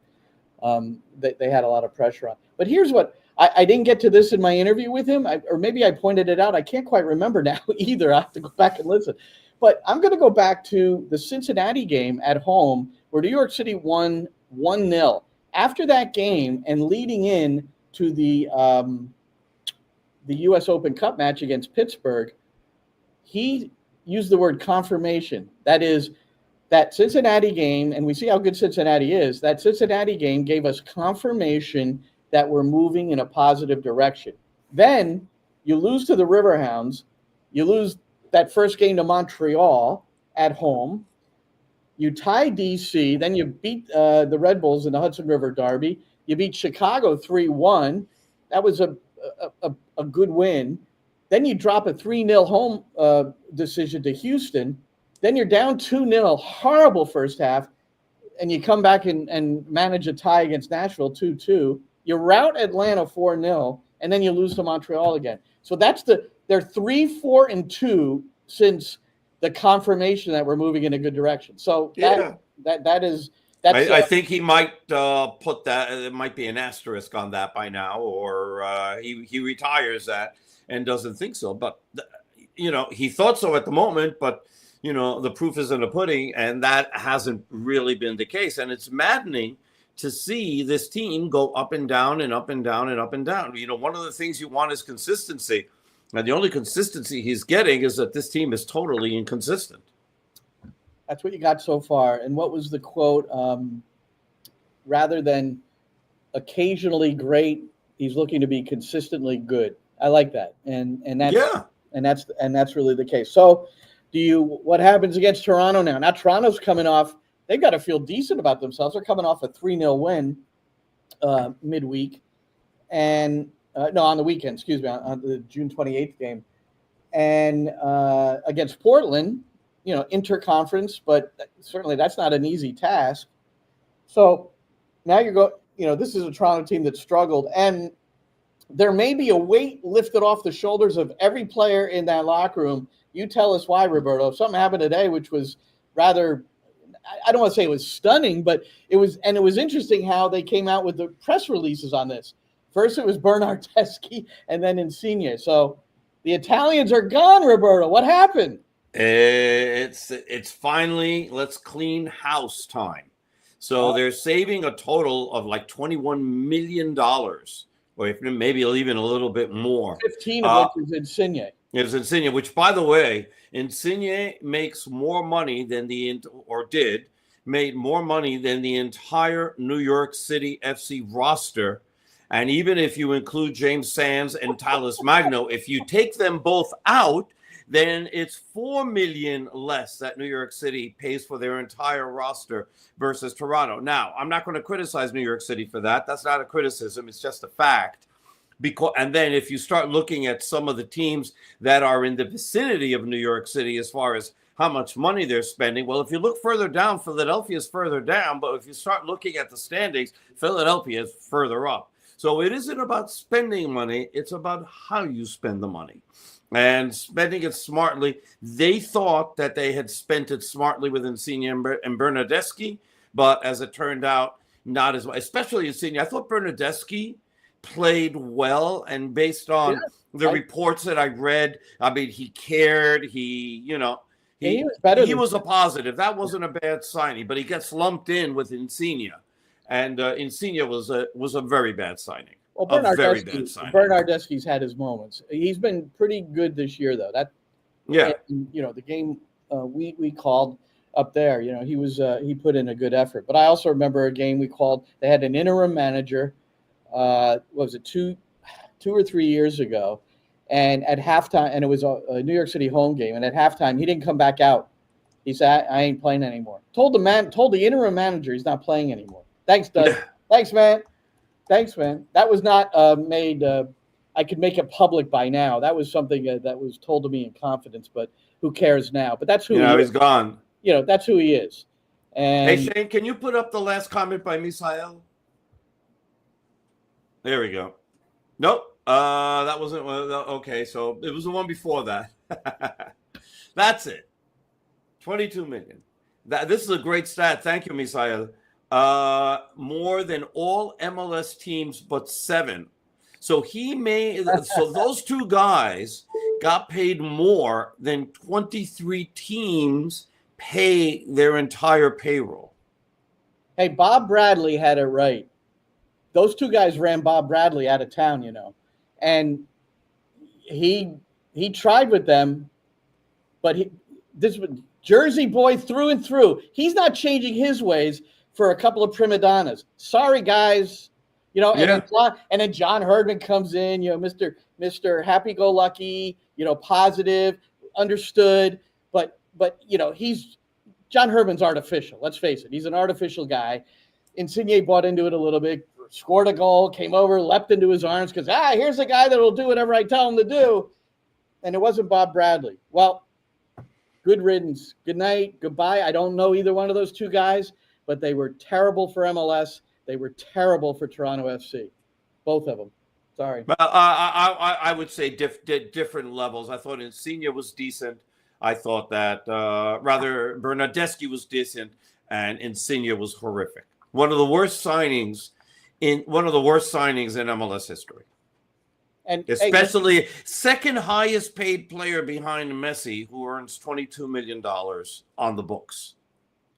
they had a lot of pressure on. But here's what I didn't get to this in my interview with him, or maybe I pointed it out. I can't quite remember now either. I have to go back and listen. But I'm going to go back to the Cincinnati game at home, where New York City won 1-0. After that game and leading in to the U.S. Open Cup match against Pittsburgh, he used the word confirmation. That is, that Cincinnati game, and we see how good Cincinnati is, that Cincinnati game gave us confirmation that we're moving in a positive direction. Then you lose to the Riverhounds. You lose that first game to Montreal at home. You tie DC, then you beat the Red Bulls in the Hudson River Derby. You beat Chicago 3-1. That was a good win. Then you drop a 3-0 home decision to Houston. Then you're down 2-0, horrible first half, and you come back and manage a tie against Nashville 2-2. You rout Atlanta 4-0, and then you lose to Montreal again. So they're 3-4-2 since the confirmation that we're moving in a good direction. So I think he might put that. It might be an asterisk on that by now, or he retires that and doesn't think so. But he thought so at the moment, but the proof is in the pudding, and that hasn't really been the case. And it's maddening to see this team go up and down and up and down and up and down. One of the things you want is consistency. And the only consistency he's getting is that this team is totally inconsistent. That's what you got so far. And what was the quote? Rather than occasionally great, he's looking to be consistently good. I like that. And that's really the case. So what happens against Toronto now? Now Toronto's coming off, they've got to feel decent about themselves. They're coming off a 3-0 win midweek. And on the weekend, excuse me, on the June 28th game. And against Portland, interconference, but certainly that's not an easy task. So now this is a Toronto team that struggled, and there may be a weight lifted off the shoulders of every player in that locker room. You tell us why, Roberto. Something happened today, which was rather, I don't want to say it was stunning, but it was interesting how they came out with the press releases on this. First, it was Bernard Teskey, and then Insigne. So The Italians are gone, Roberto. What happened? It's finally let's clean house time. So they're saving a total of like $21 million, or if maybe even a little bit more. 15 of which is Insigne. It's Insigne, which, by the way, Insigne makes more money than made more money than the entire New York City FC roster. And even if you include James Sands and Talles Magno, if you take them both out, then it's $4 million less that New York City pays for their entire roster versus Toronto. Now, I'm not going to criticize New York City for that. That's not a criticism. It's just a fact. And then if you start looking at some of the teams that are in the vicinity of New York City as far as how much money they're spending, well, if you look further down, Philadelphia is further down. But if you start looking at the standings, Philadelphia is further up. So it isn't about spending money. It's about how you spend the money. And spending it smartly. They thought that they had spent it smartly with Insigne and Bernardeschi, but as it turned out, not as much, especially Insigne. I thought Bernardeschi played well, and based on the reports that I read, I mean, he cared. He was better. He was a positive. That wasn't a bad signing, but he gets lumped in with Insigne, and Insigne was a very bad signing. Well, Bernardeschi's had his moments. He's been pretty good this year, though. The game we called up there, he put in a good effort. But I also remember a game we called. They had an interim manager. What was it, 2 or 3 years ago? And at halftime, and it was a New York City home game. And at halftime, he didn't come back out. He said, "I ain't playing anymore." Told the interim manager he's not playing anymore. Thanks, Doug. Thanks, man. That was not made. I could make it public by now. That was something that was told to me in confidence. But who cares now? But that's who. He's gone. That's who he is. And hey, Shane, can you put up the last comment by Misael? There we go. Nope. That wasn't. Okay, so it was the one before that. That's it. 22 million. This is a great stat. Thank you, Misael. More than all MLS teams but 7. So so those two guys got paid more than 23 teams pay their entire payroll. Hey, Bob Bradley had it right. Those two guys ran Bob Bradley out of town, and he tried with them, but this Jersey boy through and through. He's not changing his ways for a couple of prima donnas. Sorry, guys. And then John Herdman comes in, Mr. Happy-go-lucky, positive, understood. But John Herdman's artificial. Let's face it. He's an artificial guy. Insigne bought into it a little bit, scored a goal, came over, leapt into his arms because, here's a guy that will do whatever I tell him to do. And it wasn't Bob Bradley. Well, good riddance. Good night. Goodbye. I don't know either one of those two guys, but they were terrible for MLS. They were terrible for Toronto FC. Both of them. Sorry. I would say different levels. I thought Insigne was decent. I thought that rather Bernardeschi was decent, and Insigne was horrific. One of the worst signings in MLS history. And especially second highest paid player behind Messi, who earns $22 million on the books.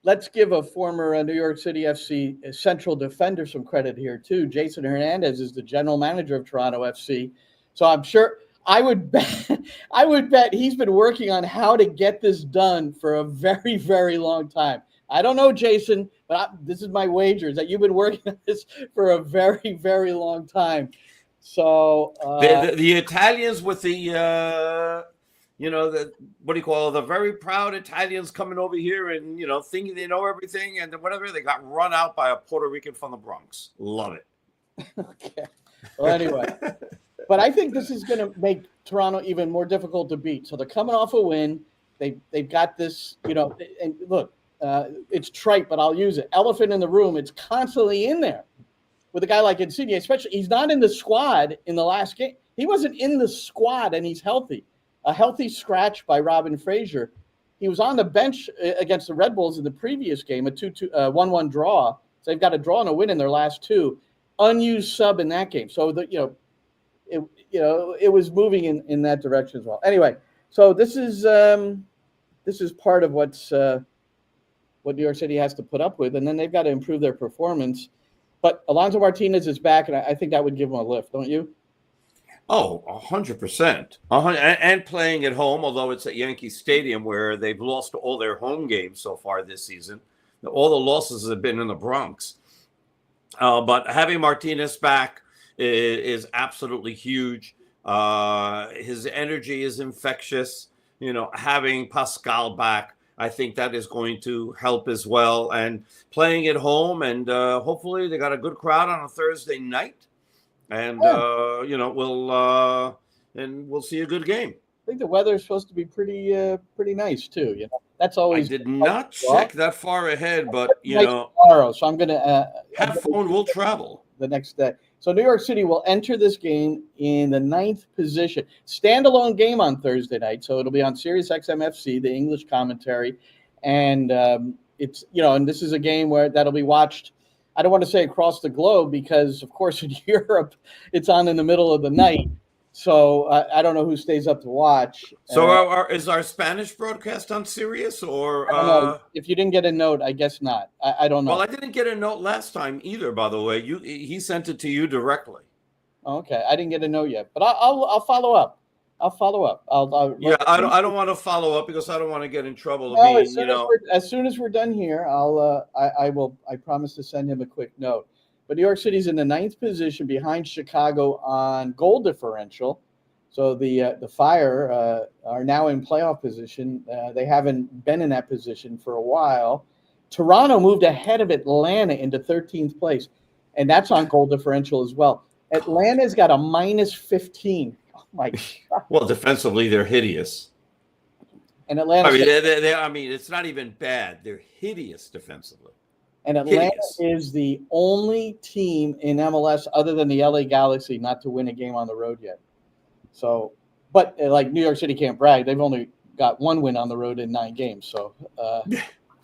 Let's give a former New York City FC central defender some credit here, too. Jason Hernandez is the general manager of Toronto FC. So I'm sure I would bet he's been working on how to get this done for a very, very long time. I don't know, Jason, but this is my wager, is that you've been working on this for a very, very long time. So the Italians with the the very proud Italians coming over here and, thinking they know everything and whatever, they got run out by a Puerto Rican from the Bronx. Love it. Okay. Well, anyway, but I think this is going to make Toronto even more difficult to beat. So they're coming off a win. They've got this, and look, it's trite, but I'll use it. Elephant in the room. It's constantly in there with a guy like Insigne, especially. He's not in the squad in the last game. He wasn't in the squad, and he's healthy. A healthy scratch by Robin Fraser. He was on the bench against the Red Bulls in the previous game, a 1-1 draw. So they've got a draw and a win in their last two. Unused sub in that game. So it was moving in that direction as well. Anyway, so this is part of what New York City has to put up with, and then they've got to improve their performance. But Alonso Martinez is back, and I think that would give them a lift, don't you? Oh, 100%. And playing at home, although it's at Yankee Stadium where they've lost all their home games so far this season. All the losses have been in the Bronx. But having Martinez back is absolutely huge. His energy is infectious. Having Pascal back, I think that is going to help as well. And playing at home, and hopefully they got a good crowd on a Thursday night. And we'll see a good game. I think the weather is supposed to be pretty nice too. That's always. I did not check that far ahead, but tomorrow. So I'm gonna have fun. We'll travel the next day. So New York City will enter this game in the 9th position. Standalone game on Thursday night, so it'll be on Sirius XM-FC, the English commentary, and it's and this is a game that'll be watched. I don't want to say across the globe because, of course, in Europe, it's on in the middle of the night. So I don't know who stays up to watch. So is our Spanish broadcast on Sirius or? I don't know. If you didn't get a note, I guess not. I don't know. Well, I didn't get a note last time either. By the way, he sent it to you directly. Okay, I didn't get a note yet, but I'll follow up. I'll follow up. I don't want to follow up because I don't want to get in trouble. No, as soon as we're done here, I promise to send him a quick note. But New York City's in the 9th position behind Chicago on goal differential. So the Fire are now in playoff position. They haven't been in that position for a while. Toronto moved ahead of Atlanta into 13th place, and that's on goal differential as well. Atlanta's got a -15. Oh my God. Well, defensively, they're hideous. And Atlanta. It's not even bad. They're hideous defensively. And Atlanta is the only team in MLS other than the LA Galaxy not to win a game on the road yet. So, but like New York City can't brag. They've only got one win on the road in 9 games. So,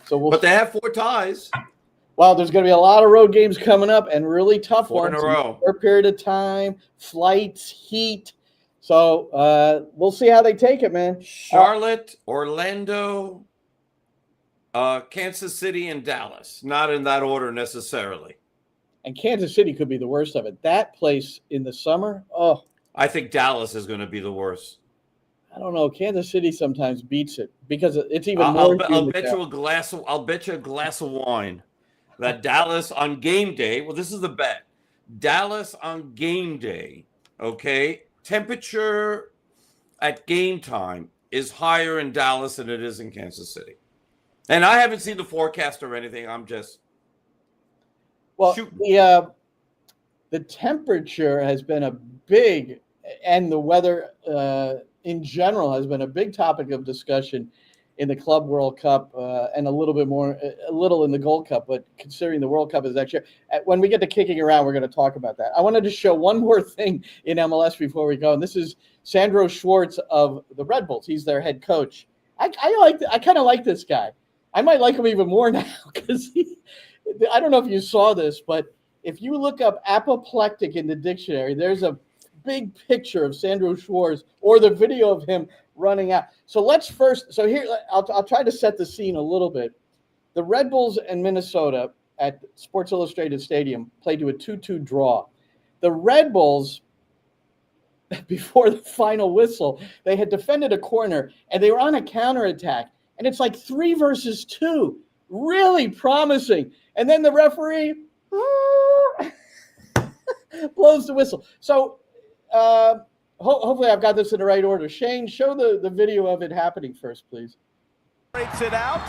but they have 4 ties. Well, there's going to be a lot of road games coming up and really tough 4 ones in a row. For a period of time, flights, heat. So we'll see how they take it, man. Charlotte, Orlando, Kansas City, and Dallas. Not in that order necessarily. And Kansas City could be the worst of it. That place in the summer, I think Dallas is going to be the worst. I don't know. Kansas City sometimes beats it because it's even more. I'll bet you a glass of wine that Dallas on game day. Well, this is the bet. Dallas on game day. Okay, temperature at game time is higher in Dallas than it is in Kansas City. And I haven't seen the forecast or anything. I'm just shooting. The temperature has been a big, and the weather in general has been a big topic of discussion in the Club World Cup and a little in the Gold Cup. But considering the World Cup is next year, when we get to kicking around, we're going to talk about that. I wanted to show one more thing in MLS before we go, and this is Sandro Schwartz of the Red Bulls. He's their head coach. I kind of like this guy. I might like him even more now because I don't know if you saw this, but if you look up apoplectic in the dictionary, there's a big picture of Sandro Schwartz or the video of him running out. So here, I'll try to set the scene a little bit. The Red Bulls and Minnesota at Sports Illustrated Stadium played to a 2-2 draw. The Red Bulls, before the final whistle, they had defended a corner and they were on a counterattack. And it's like 3 versus 2, really promising. And then the referee blows the whistle. So hopefully I've got this in the right order. Shane, show the video of it happening first, please. Breaks it out.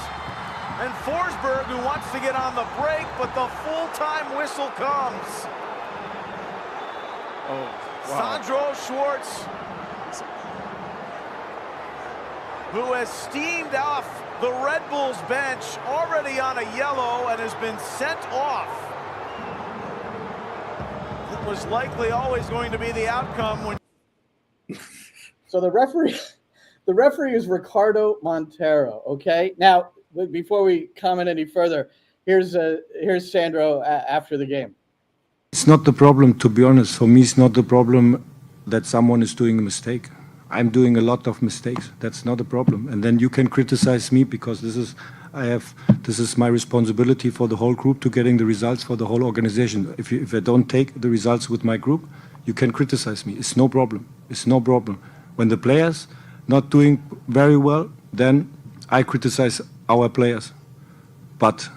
And Forsberg, who wants to get on the break, but the full-time whistle comes. Oh, wow. Sandro Schwartz, who has steamed off the Red Bulls bench, already on a yellow, and has been sent off. It was likely always going to be the outcome when. So the referee is Ricardo Montero. Okay, now before we comment any further, here's Sandro after the game. It's not the problem, to be honest. For me, it's not the problem that someone is doing a mistake. I'm doing a lot of mistakes. That's not a problem. And then you can criticize me because this is my responsibility for the whole group to getting the results for the whole organization. If I don't take the results with my group, you can criticize me. It's no problem. It's no problem. When the players not doing very well, then I criticize our players. But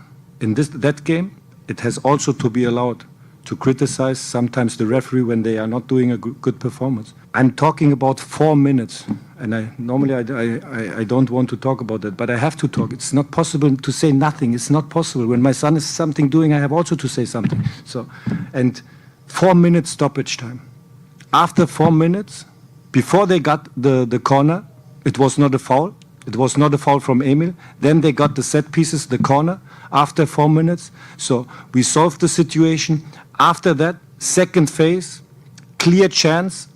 in that game, it has also to be allowed to criticize sometimes the referee when they are not doing a good performance. I'm talking about 4 minutes, and I don't want to talk about that, but I have to talk. It's not possible to say nothing. It's not possible. When my son is something doing, I have also to say something. So, and 4 minutes stoppage time. After 4 minutes, before they got the corner, it was not a foul. It was not a foul from Emil. Then they got the set pieces, the corner, after 4 minutes. So we solved the situation. After that, second phase, clear chance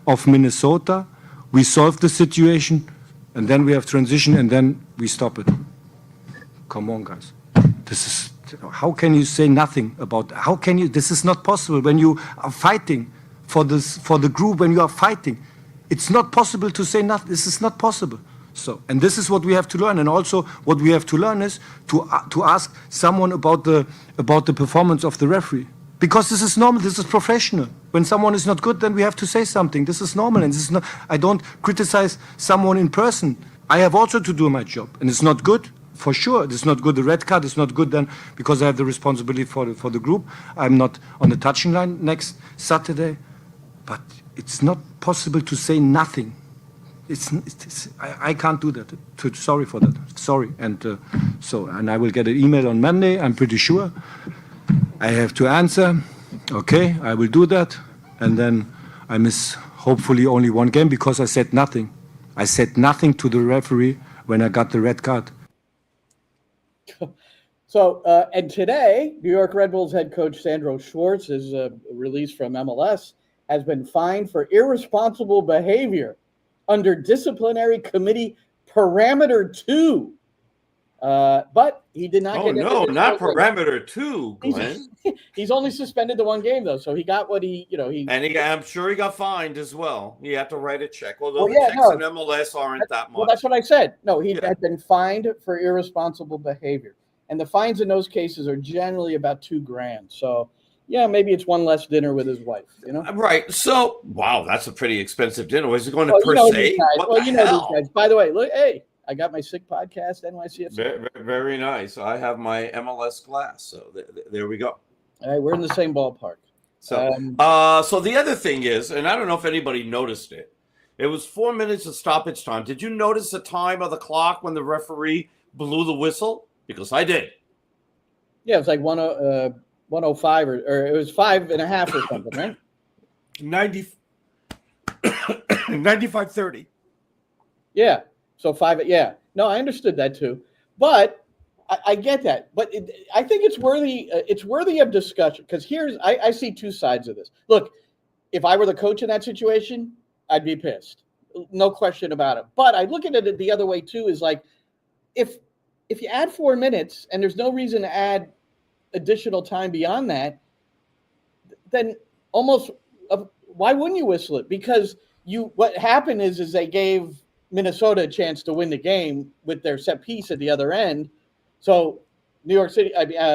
of Minnesota. We solved the situation, and then we have transition, and then we stop it. Come on, guys. How can you say nothing about, this is not possible when you are fighting for the group, when you are fighting. It's not possible to say nothing. This is not possible. So, and this is what we have to learn. And also what we have to learn is to ask someone about the performance of the referee. Because this is normal, this is professional. When someone is not good, then we have to say something. This is normal, and this is not, I don't criticize someone in person. I have also to do my job, and it's not good, for sure. It's not good, the red card is not good then, because I have the responsibility for the group. I'm not on the touching line next Saturday, but it's not possible to say nothing. I can't do that. Sorry for that. Sorry, and I will get an email on Monday. I'm pretty sure. I have to answer. Okay, I will do that, and then I miss hopefully only one game because I said nothing. I said nothing to the referee when I got the red card. So, and today, New York Red Bulls head coach Sandro Schwartz is released from MLS, has been fined for irresponsible behavior under disciplinary committee parameter 2. But he did not get. Oh, no, not parameter 2, Glenn. He's only suspended the one game, though, so he got what he. And I'm sure he got fined as well. He had to write a check. Although the checks in MLS aren't that much. Well, that's what I said. No, he had been fined for irresponsible behavior. And the fines in those cases are generally about $2,000. So, yeah, maybe it's one less dinner with his wife, Right. So, wow, that's a pretty expensive dinner. Was he going to per se? Well, you know these guys. By the way, look, hey, I got my sick podcast, NYCFC. Very, very nice. I have my MLS glass. So there we go. All right, we're in the same ballpark. So, so the other thing is, and I don't know if anybody noticed it, it was 4 minutes of stoppage time. Did you notice the time of the clock when the referee blew the whistle? Because I did. Yeah, it was like 105 or it was 5.5 or something, right? 95:30. Yeah. So 5. Yeah. No, I understood that too. But I get that. But I think it's worthy of discussion because I see two sides of this. Look, if I were the coach in that situation, I'd be pissed. No question about it. But I look at it the other way too, is like if you add 4 minutes and there's no reason to add additional time beyond that, then almost why wouldn't you whistle it? Because what happened is they gave Minnesota a chance to win the game with their set piece at the other end. So New York City,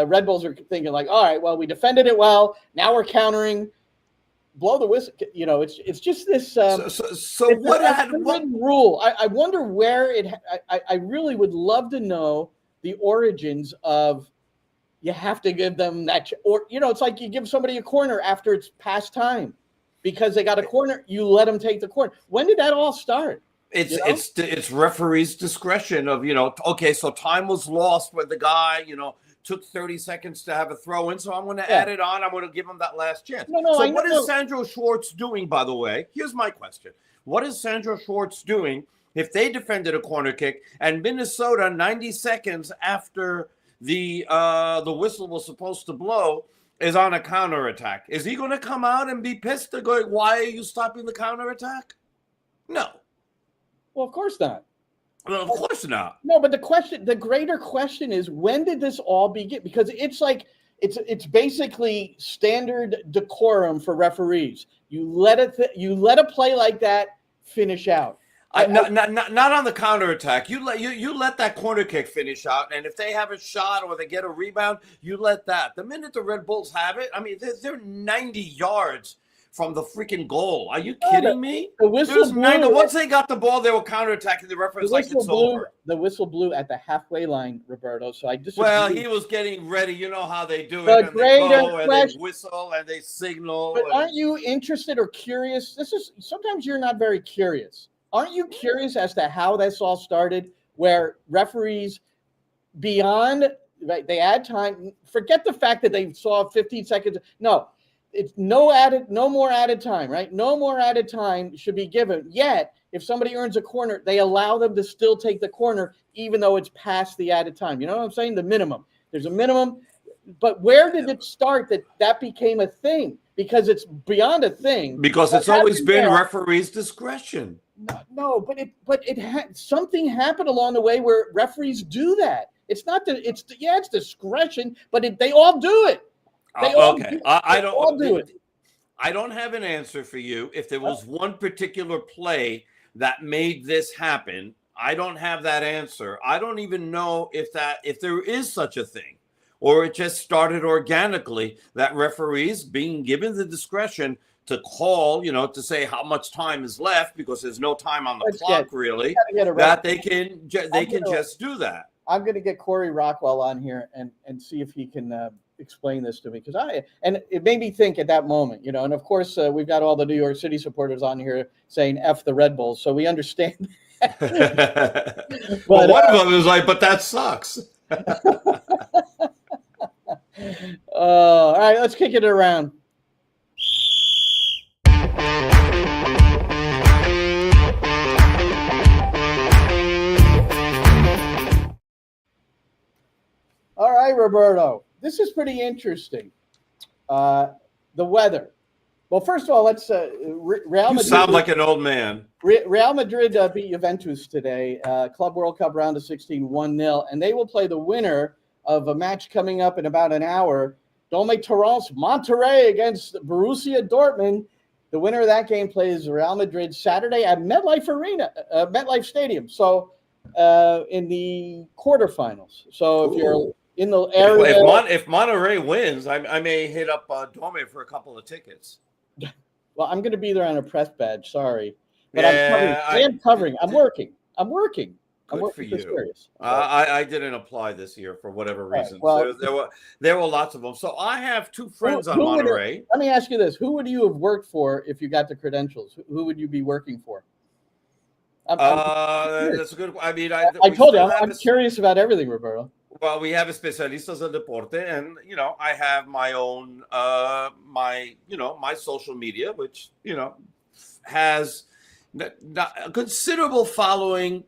Red Bulls are thinking like, all right, well, we defended it well. Now we're countering. Blow the whistle. It's just this. So what rule? I wonder where it. I really would love to know the origins of. You have to give them that, it's like you give somebody a corner after it's past time, because they got a corner. You let them take the corner. When did that all start? It's referee's discretion of okay, so time was lost when the guy took 30 seconds to have a throw in, so I'm going to add it on. I'm going to give him that last chance. So what is Sandro Schwartz doing, by the way? Here's my question. What is Sandro Schwartz doing if they defended a corner kick and Minnesota 90 seconds after the whistle was supposed to blow is on a counterattack? Is he going to come out and be pissed to go, why are you stopping the counterattack? No. Well, of course not. Well, of course not. No, but the greater question is, when did this all begin? Because it's like it's basically standard decorum for referees. You let a play like that finish out. Not on the counterattack. You let that corner kick finish out, and if they have a shot or they get a rebound, you let that. The minute the Red Bulls have it, I mean, they're 90 yards from the freaking goal. Are you kidding me? The whistle blew. Once they got the ball, they were counterattacking the reference like it's over. The whistle blew at the halfway line, Roberto. So I disagree. Well, he was getting ready. You know how they do it. The And they go and they whistle and they signal. But aren't you interested or curious? Sometimes you're not very curious. Aren't you curious as to how this all started, where referees beyond, right, they add time, forget the fact that they saw 15 seconds. No, it's no more added time, right? No more added time should be given. Yet, if somebody earns a corner, they allow them to still take the corner, even though it's past the added time. You know what I'm saying? The minimum. There's a minimum. But where did it start that became a thing? Because it's beyond a thing. Because it's always been referees' discretion. No, but it had something happened along the way where referees do that. It's not that it's discretion, but they all do it. I don't have an answer for you. If there was one particular play that made this happen, I don't have that answer. I don't even know if there is such a thing, or it just started organically, that referees being given the discretion to call, to say how much time is left, because there's no time on the clock really, that they can just do that. I'm going to get Corey Rockwell on here and see if he can explain this to me, because it made me think at that moment, and of course we've got all the New York City supporters on here saying F the Red Bulls, so we understand. Well, one of them is like, but that sucks. All right, let's kick it around. All right, Roberto, this is pretty interesting. The weather. Well, first of all, let's Real Madrid. You sound like an old man. Real Madrid beat Juventus today, Club World Cup round of 16, 1-0, and they will play the winner of a match coming up in about an hour. Dome Torrance, Monterrey against Borussia Dortmund. The winner of that game plays Real Madrid Saturday at MetLife Stadium. So in the quarterfinals. So if you're in the area, if Monterrey wins, I may hit up Dome for a couple of tickets. Well, I'm going to be there on a press badge. Sorry, but I'm covering. I'm working. Good for you. I didn't apply this year for whatever reason. Well, there were lots of them. So I have two friends on Monterey. Let me ask you this: who would you have worked for if you got the credentials? Who would you be working for? That's a good. I mean, I told you I'm curious about everything, Roberto. Well, we have especialistas del deporte, and I have my own my social media, which has a considerable following,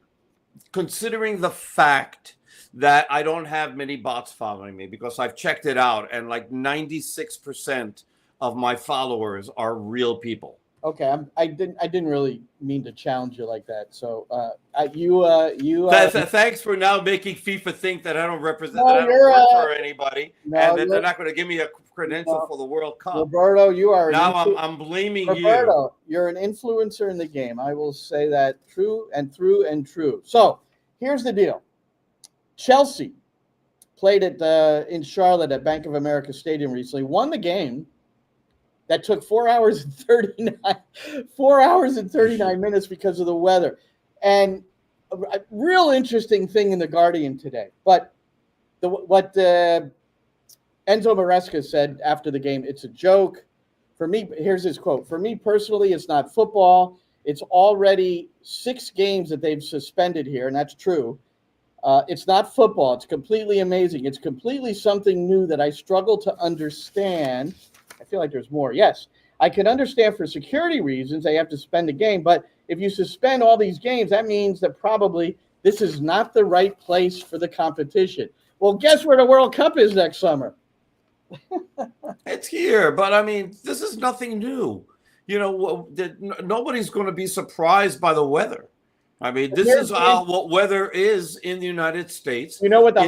considering the fact that I don't have many bots following me, because I've checked it out, and like 96% of my followers are real people. Okay, I didn't really mean to challenge you like that. So thanks for now making FIFA think that I don't represent. I don't work for anybody, and that they're not going to give me a credential for the World Cup. Roberto, you are now. I'm blaming Roberto, you're an influencer in the game. I will say that true and true. So here's the deal: Chelsea played in Charlotte at Bank of America Stadium recently, won the game. That took 4 hours and 39 minutes because of the weather. And a real interesting thing in The Guardian today. But what Enzo Maresca said after the game, it's a joke. For me, here's his quote. For me personally, it's not football. It's already 6 games that they've suspended here, and that's true. It's not football. It's completely amazing. It's completely something new that I struggle to understand. I feel like there's more. Yes, I can understand for security reasons they have to suspend the game, but if you suspend all these games, that means that probably this is not the right place for the competition. Well, guess where the World Cup is next summer? It's here, but I mean, this is nothing new. Nobody's going to be surprised by the weather. I mean, this is what weather is in the United States. You know what the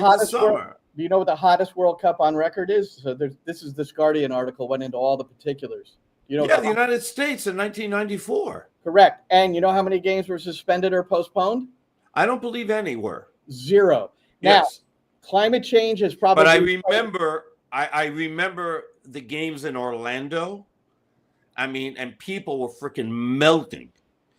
Do you know what the hottest World Cup on record is? So this Guardian article went into all the particulars. You know, Yeah, the United States in 1994. Correct. And you know how many games were suspended or postponed? I don't believe any were. 0. Now, Yes. climate change is probably. But I remember the games in Orlando. I mean, and people were freaking melting.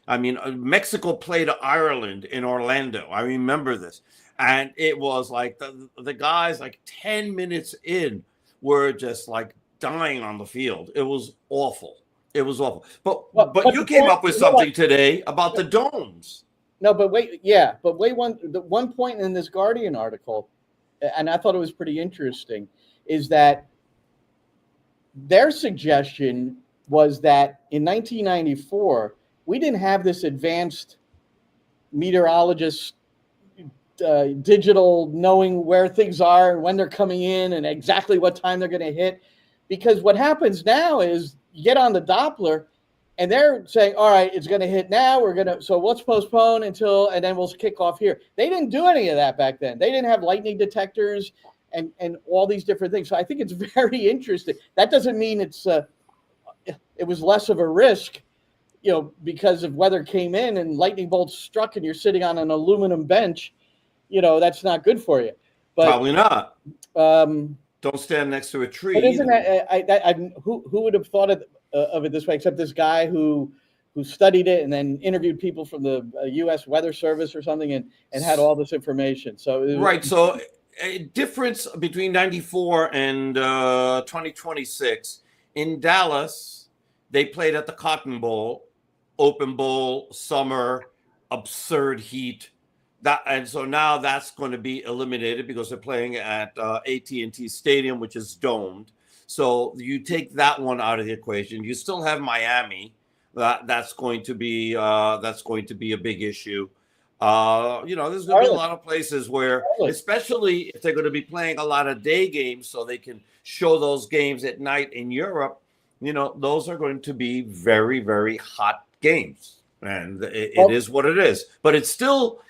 I mean, Mexico played Ireland in Orlando. I remember this. And it was like the guys, like 10 minutes in, were just like dying on the field. It was awful. It was awful. But you came up with something today about the domes. No, but wait. Yeah, but wait. One point in this Guardian article, and I thought it was pretty interesting, is that their suggestion was that in 1994, we didn't have this advanced meteorologist digital knowing where things are and when they're coming in and exactly what time they're going to hit. Because what happens now is you get on the Doppler and they're saying, all right, it's going to hit now. So let's postpone until, and then we'll kick off here. They didn't do any of that back then. They didn't have lightning detectors and all these different things. So I think it's very interesting. That doesn't mean it was less of a risk, you know, because if weather came in and lightning bolts struck and you're sitting on an aluminum bench, you know, that's not good for you. But probably not. Don't stand next to a tree. But isn't that who would have thought of it this way, except this guy who studied it and then interviewed people from the U.S. Weather Service or something and had all this information. So right. So a difference between 94 and 2026 in Dallas, they played at the Cotton Bowl, open bowl, summer, absurd heat. And so now that's going to be eliminated because they're playing at AT&T Stadium, which is domed. So you take that one out of the equation. You still have Miami. That's going to be a big issue. You know, there's going to be a lot of places where, especially if they're going to be playing a lot of day games, so they can show those games at night in Europe. You know, those are going to be very, very hot games, and it is what it is. But it's still.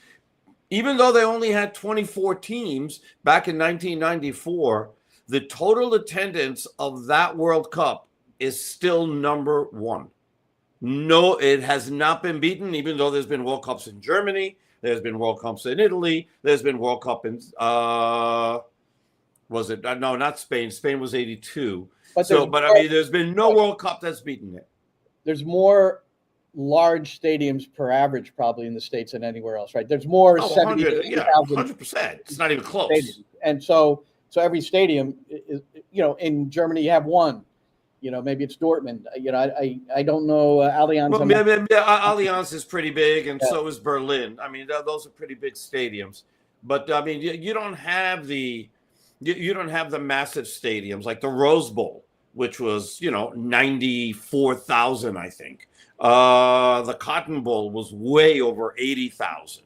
Even though they only had 24 teams back in 1994, the total attendance of that World Cup is still number 1. No, it has not been beaten, even though there's been World Cups in Germany, there's been World Cups in Italy, there's been World Cup in, was it? No, not Spain. Spain was 82. But I mean, there's been no World Cup that's beaten it. There's more large stadiums per average probably in the States than anywhere else, right? There's more 100%. It's not even close. Stadiums. And so every stadium is, you know, in Germany you have one, you know, maybe it's Dortmund. You know, I don't know Allianz. Well, Allianz is pretty big, and so is Berlin. I mean, those are pretty big stadiums. But I mean, you don't have the massive stadiums like the Rose Bowl, which was, you know, 94,000, I think. The Cotton Bowl was way over 80,000.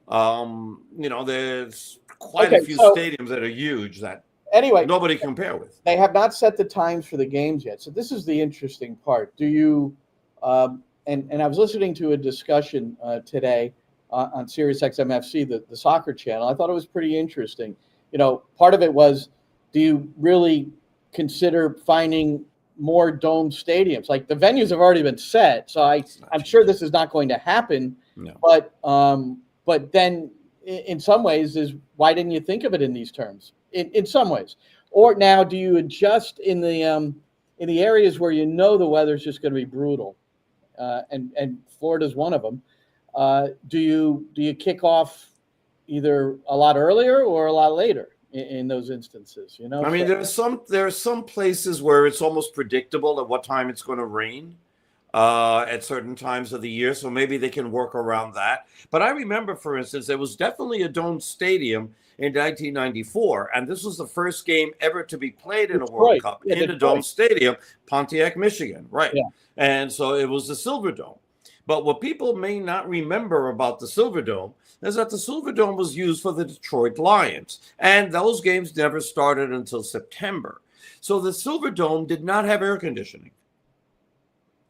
You know, there's quite a few stadiums that are huge that nobody compare with. They have not set the times for the games yet. So this is the interesting part. Do you and I was listening to a discussion today on Sirius XMFC, the soccer channel. I thought it was pretty interesting. You know, part of it was, do you really consider finding more dome stadiums? Like the venues have already been set, so I'm sure this is not going to happen. No. But then in some ways is why didn't you think of it in these terms? In some ways, or now do you adjust in the areas where you know the weather's just going to be brutal, and Florida's one of them. Do you kick off either a lot earlier or a lot later? In those instances, you know, I mean, there are some places where it's almost predictable at what time it's going to rain at certain times of the year, so maybe they can work around that. But I remember, for instance, there was definitely a domed stadium in 1994, and this was the first game ever to be played in a World Cup in a domed stadium, Pontiac, Michigan, right? Yeah. And so it was the Silver Dome. But what people may not remember about the Silver Dome is that the Silver Dome was used for the Detroit Lions, and those games never started until September. So the Silver Dome did not have air conditioning,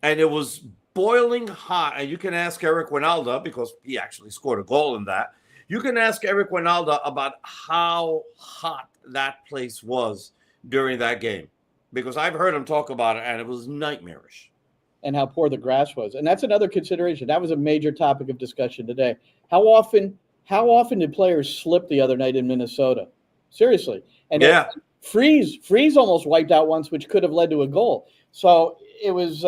and it was boiling hot. And you can ask Eric Winalda, because he actually scored a goal in that. You can ask Eric Winalda about how hot that place was during that game, because I've heard him talk about it, and it was nightmarish. And how poor the grass was. And that's another consideration. That was a major topic of discussion today. How often did players slip the other night in Minnesota? Seriously. And yeah. Freese almost wiped out once, which could have led to a goal. So it was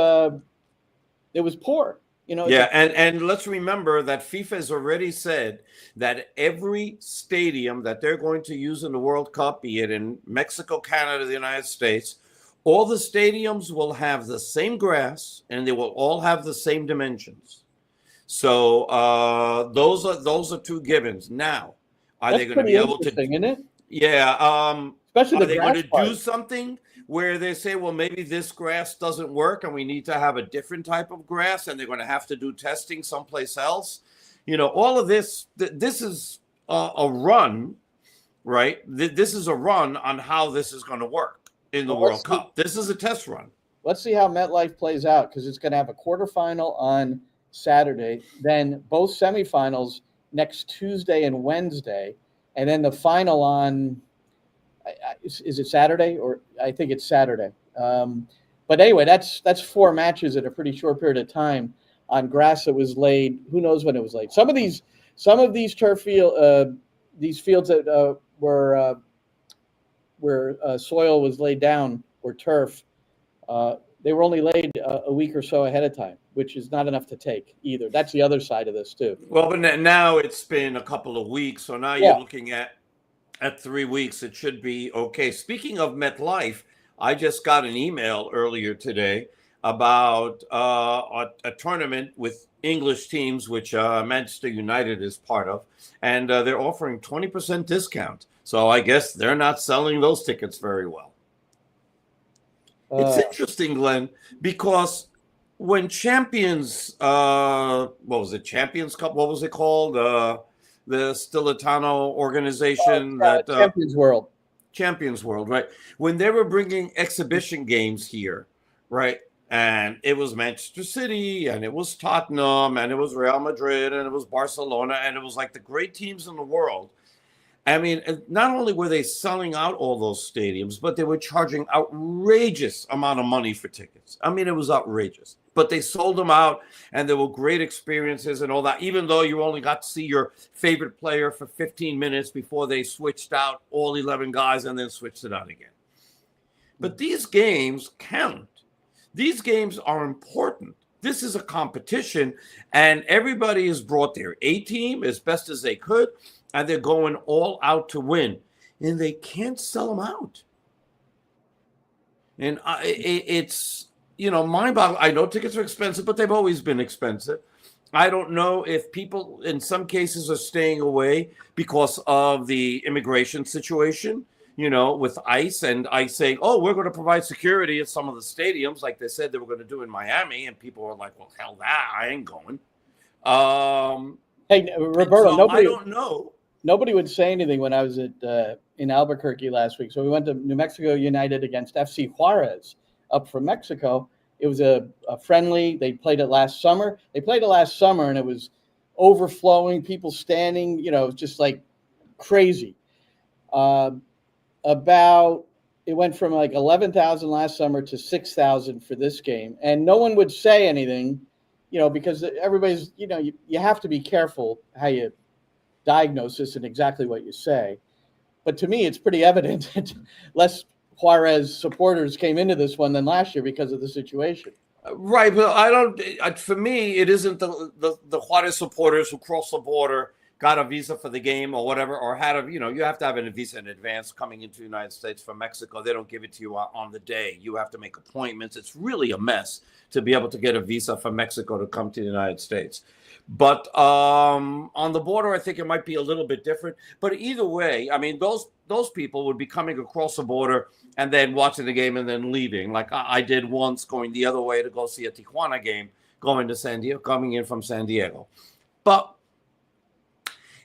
poor. And let's remember that FIFA has already said that every stadium that they're going to use in the World Cup, be it in Mexico, Canada, the United States, all the stadiums will have the same grass and they will all have the same dimensions. So those are two givens. Now, are they going to be able to? Isn't it? Yeah. Especially are they going to do something where they say, well, maybe this grass doesn't work and we need to have a different type of grass, and they're going to have to do testing someplace else? All of this. This is a run, right? This is a run on how this is going to work in the World Cup. This is a test run. Let's see how MetLife plays out, because it's going to have a quarterfinal on Saturday, then both semifinals next Tuesday and Wednesday, and then the final on, is it Saturday? Or I think it's Saturday. But anyway, that's 4 matches in a pretty short period of time on grass that was laid. Who knows when it was laid? Some of these turf field, these fields that where soil was laid down or turf, they were only laid a week or so ahead of time, which is not enough to take either. That's the other side of this too. Well, but now it's been a couple of weeks, so now you're looking at 3 weeks. It should be okay. Speaking of MetLife, I just got an email earlier today about a tournament with English teams, which Manchester United is part of, and they're offering 20% discount. So I guess they're not selling those tickets very well. It's interesting, Glenn, because when Champions, what was it, Champions Cup? What was it called? The Stilitano organization Champions World, right? When they were bringing exhibition games here, right? And it was Manchester City, and it was Tottenham, and it was Real Madrid, and it was Barcelona, and it was like the great teams in the world. I mean, not only were they selling out all those stadiums, but they were charging outrageous amount of money for tickets. I mean, it was outrageous. But they sold them out, and there were great experiences and all that, even though you only got to see your favorite player for 15 minutes before they switched out all 11 guys and then switched it out again. But these games count. These games are important. This is a competition, and everybody has brought their A-team as best as they could, and they're going all out to win, and they can't sell them out. And it's, mind-boggling. I know tickets are expensive, but they've always been expensive. I don't know if people, in some cases, are staying away because of the immigration situation, with ICE, and ICE saying, oh, we're going to provide security at some of the stadiums, like they said they were going to do in Miami, and people were like, well, hell that, I ain't going. Hey, Roberto, I don't know. Nobody would say anything when I was in Albuquerque last week. So we went to New Mexico United against FC Juarez up from Mexico. It was a friendly. They played it last summer. And it was overflowing, people standing, just like crazy. It went from like 11,000 last summer to 6,000 for this game. And no one would say anything, because everybody's, you have to be careful how you diagnose this and exactly what you say. But to me, it's pretty evident that less Juarez supporters came into this one than last year because of the situation. Right, but for me, it isn't the Juarez supporters who crossed the border, got a visa for the game or whatever, or you have to have a visa in advance coming into the United States from Mexico. They don't give it to you on the day. You have to make appointments. It's really a mess to be able to get a visa from Mexico to come to the United States. But on the border, I think it might be a little bit different. But either way, I mean, those people would be coming across the border and then watching the game and then leaving, like I did once, going the other way to go see a Tijuana game, going to San Diego, coming in from San Diego. But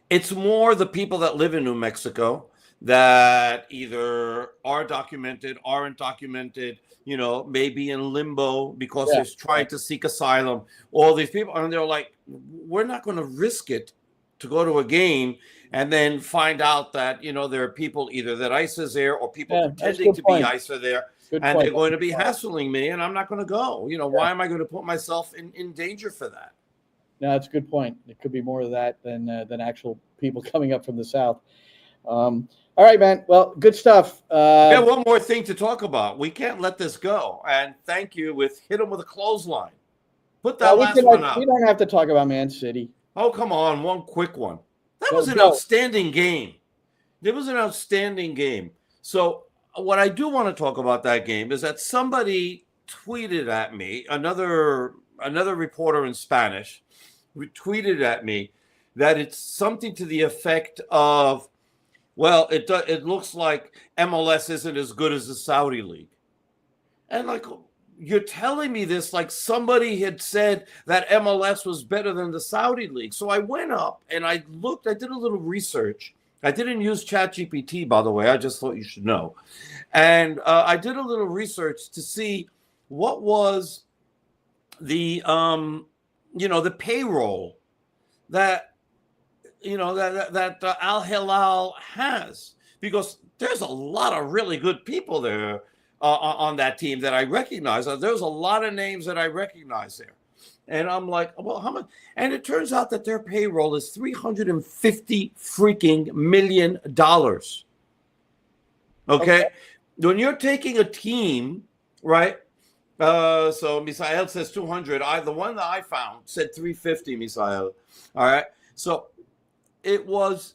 it's more the people that live in New Mexico that either are documented, aren't documented, maybe in limbo because they're trying to seek asylum. All these people, and they're like, we're not going to risk it to go to a game and then find out that, there are people either that ICE is there or people pretending to be ICE are there. And they're going to be hassling me, and I'm not going to go. Why am I going to put myself in danger for that? No, that's a good point. It could be more of that than actual people coming up from the South. All right, man. Well, good stuff. We have one more thing to talk about. We can't let this go. And thank you hit him with a clothesline. Put that last one up. We don't have to talk about Man City. Oh, come on. One quick one. That was an outstanding game. It was an outstanding game. So what I do want to talk about that game is that somebody tweeted at me, another reporter in Spanish, tweeted at me that it's something to the effect of, well, it looks like MLS isn't as good as the Saudi League. And like, you're telling me this like somebody had said that MLS was better than the Saudi League. So I went up and I looked, I did a little research. I didn't use ChatGPT, by the way. I just thought you should know. And I did a little research to see what was the, the payroll that, that Al Hilal has, because there's a lot of really good people there on that team that I recognize. There's a lot of names that I recognize there. And I'm like, well, how much? And it turns out that their payroll is $350 freaking million. Okay. When you're taking a team, right? So Misael says 200. The one that I found said 350, Misael. All right. So it was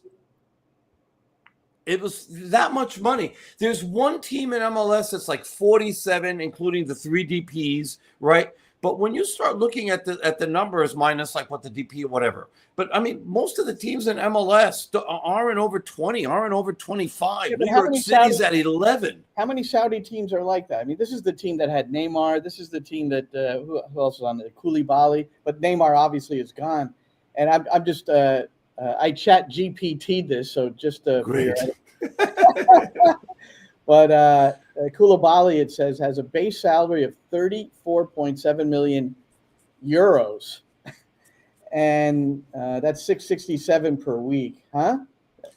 that much money. There's one team in MLS that's like 47, including the 3 DPs, right? But when you start looking at the numbers minus like what the DP or whatever, but I mean, most of the teams in MLS aren't over 20, aren't over 25. New York City's at 11. How many Saudi teams are like that? I mean, this is the team that had Neymar. This is the team that who else is on it? Koulibaly, but Neymar obviously is gone. And I'm just I chat GPT this, so just great. But Koulibaly, it says, has a base salary of 34.7 million euros, and that's 667 per week, huh?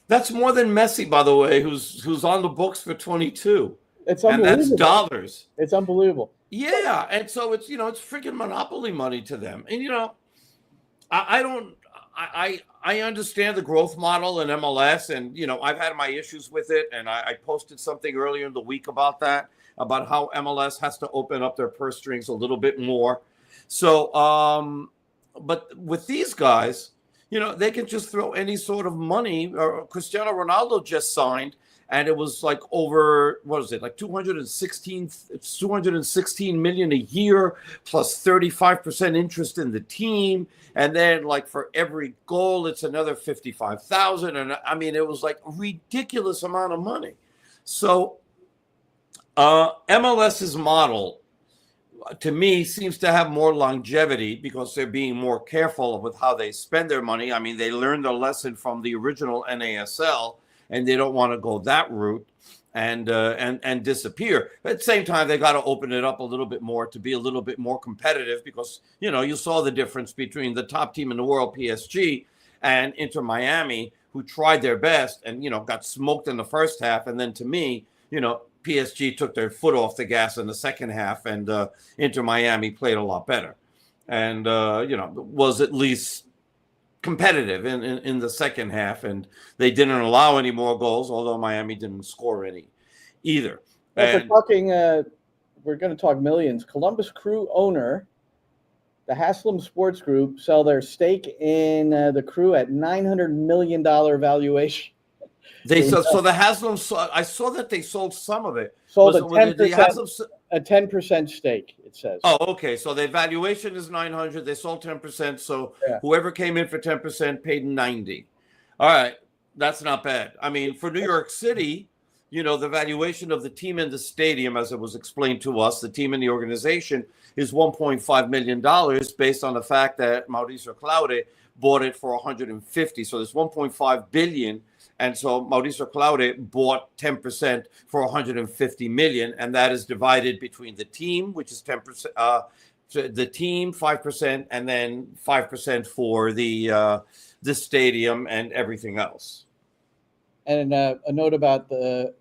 That's more than Messi, by the way, who's on the books for 22. It's unbelievable. And that's dollars. It's unbelievable. Yeah, and so it's it's freaking monopoly money to them. And I understand the growth model in MLS, and I've had my issues with it, and I posted something earlier in the week about that, about how MLS has to open up their purse strings a little bit more. So, but with these guys, they can just throw any sort of money. Cristiano Ronaldo just signed, and it was like over, what is it, like 216 million a year, plus 35% interest in the team. And then like for every goal, it's another 55,000. And I mean, it was like a ridiculous amount of money. So MLS's model, to me, seems to have more longevity because they're being more careful with how they spend their money. I mean, they learned their lesson from the original NASL, and they don't want to go that route and disappear. But at the same time, they got to open it up a little bit more to be a little bit more competitive, because you saw the difference between the top team in the world, PSG, and Inter Miami, who tried their best and got smoked in the first half. And then to me, PSG took their foot off the gas in the second half, and Inter Miami played a lot better, and was at least competitive in the second half, and they didn't allow any more goals, although Miami didn't score any either. We're going to talk millions. Columbus Crew owner, the Haslam Sports Group, sell their stake in the Crew at $900 million valuation. So the Haslam, I saw that they sold some of it. Sold a 10% stake, it says. Oh, okay. So the valuation is 900. They sold 10%. So whoever came in for 10% paid 90. All right. That's not bad. I mean, for New York City, the valuation of the team in the stadium, as it was explained to us, the team in the organization is $1.5 million based on the fact that Mauricio Claure bought it for 150. So there's 1.5 billion. And so Mauricio Claure bought 10% for 150 million, and that is divided between the team, which is 10%, So the team 5%, and then 5% for the stadium and everything else. And a note about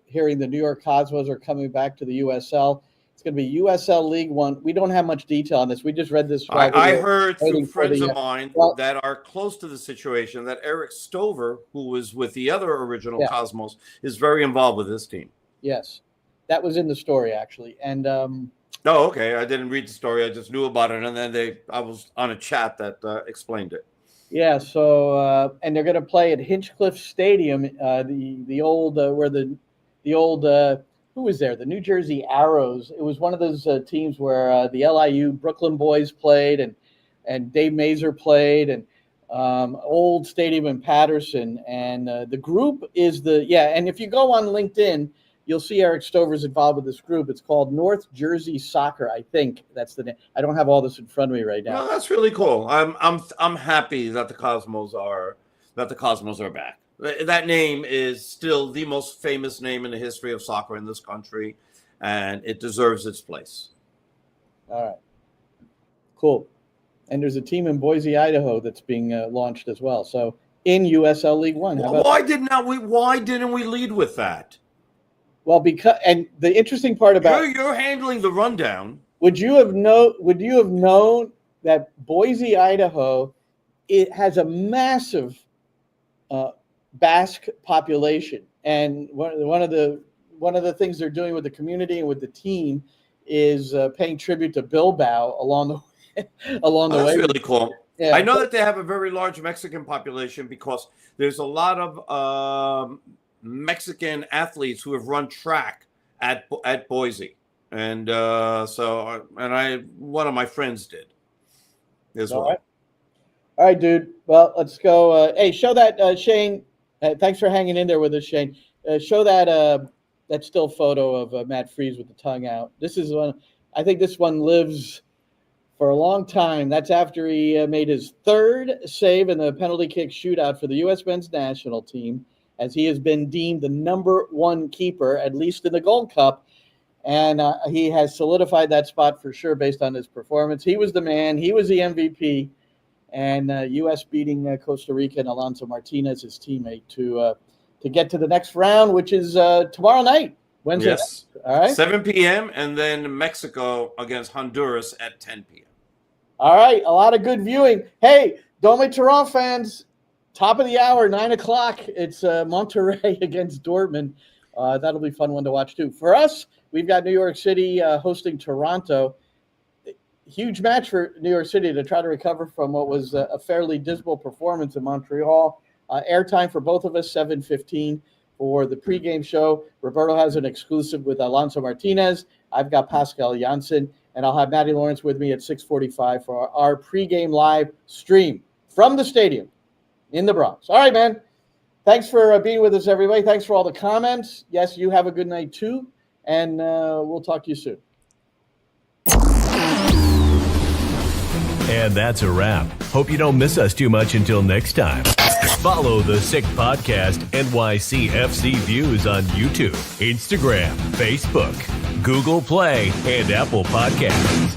hearing the New York Cosmos are coming back to the USL. It's going to be USL League One. We don't have much detail on this. We just read this. I heard through friends of mine that are close to the situation that Eric Stover, who was with the other original Cosmos, is very involved with this team. Yes, that was in the story actually. And oh, okay. I didn't read the story. I just knew about it, and then I was on a chat that explained it. Yeah. So and they're going to play at Hinchcliffe Stadium, the old where the old who was there? The New Jersey Arrows. It was one of those teams where the LIU Brooklyn boys played, and Dave Mazer played, and old stadium in Patterson. And the group is and if you go on LinkedIn, you'll see Eric Stover's involved with this group. It's called North Jersey Soccer. I think that's the name. I don't have all this in front of me right now. Well, that's really cool. I'm happy that the Cosmos are back. That name is still the most famous name in the history of soccer in this country, and it deserves its place. All right. Cool. And there's a team in Boise, Idaho that's being launched as well. So in USL League One. Why didn't we lead with that? Well, and the interesting part about you're handling the rundown. Would you have known that Boise, Idaho, it has a massive Basque population, and one of the things they're doing with the community and with the team is paying tribute to Bilbao along the way. That's really cool. Yeah. I know that they have a very large Mexican population because there's a lot of Mexican athletes who have run track at Boise, and one of my friends did as well. All right, dude. Well, let's go. Hey, show that, Shane. Thanks for hanging in there with us, Shane. Show that still photo of Matt Freese with the tongue out. This is one. I think this one lives for a long time. That's after he made his third save in the penalty kick shootout for the U.S. men's national team, as he has been deemed the number one keeper, at least in the Gold Cup. And he has solidified that spot for sure based on his performance. He was the man. He was the MVP. And U.S. beating Costa Rica and Alonso Martinez, his teammate, to get to the next round, which is tomorrow night, Wednesday. Yes. Night. All right. 7 p.m. and then Mexico against Honduras at 10 p.m. All right. A lot of good viewing. Hey, Dome Toronto fans, top of the hour, 9 o'clock. It's Monterrey against Dortmund. That'll be a fun one to watch, too. For us, we've got New York City hosting Toronto. Huge match for New York City to try to recover from what was a fairly dismal performance in Montreal. Airtime for both of us, 7:15 for the pregame show. Roberto has an exclusive with Alonso Martinez. I've got Pascal Jansen, and I'll have Matty Lawrence with me at 6:45 for our pregame live stream from the stadium in the Bronx. All right, man. Thanks for being with us, everybody. Thanks for all the comments. Yes, you have a good night, too, and we'll talk to you soon. And that's a wrap. Hope you don't miss us too much until next time. Follow the Sick Podcast NYCFC Views on YouTube, Instagram, Facebook, Google Play, and Apple Podcasts.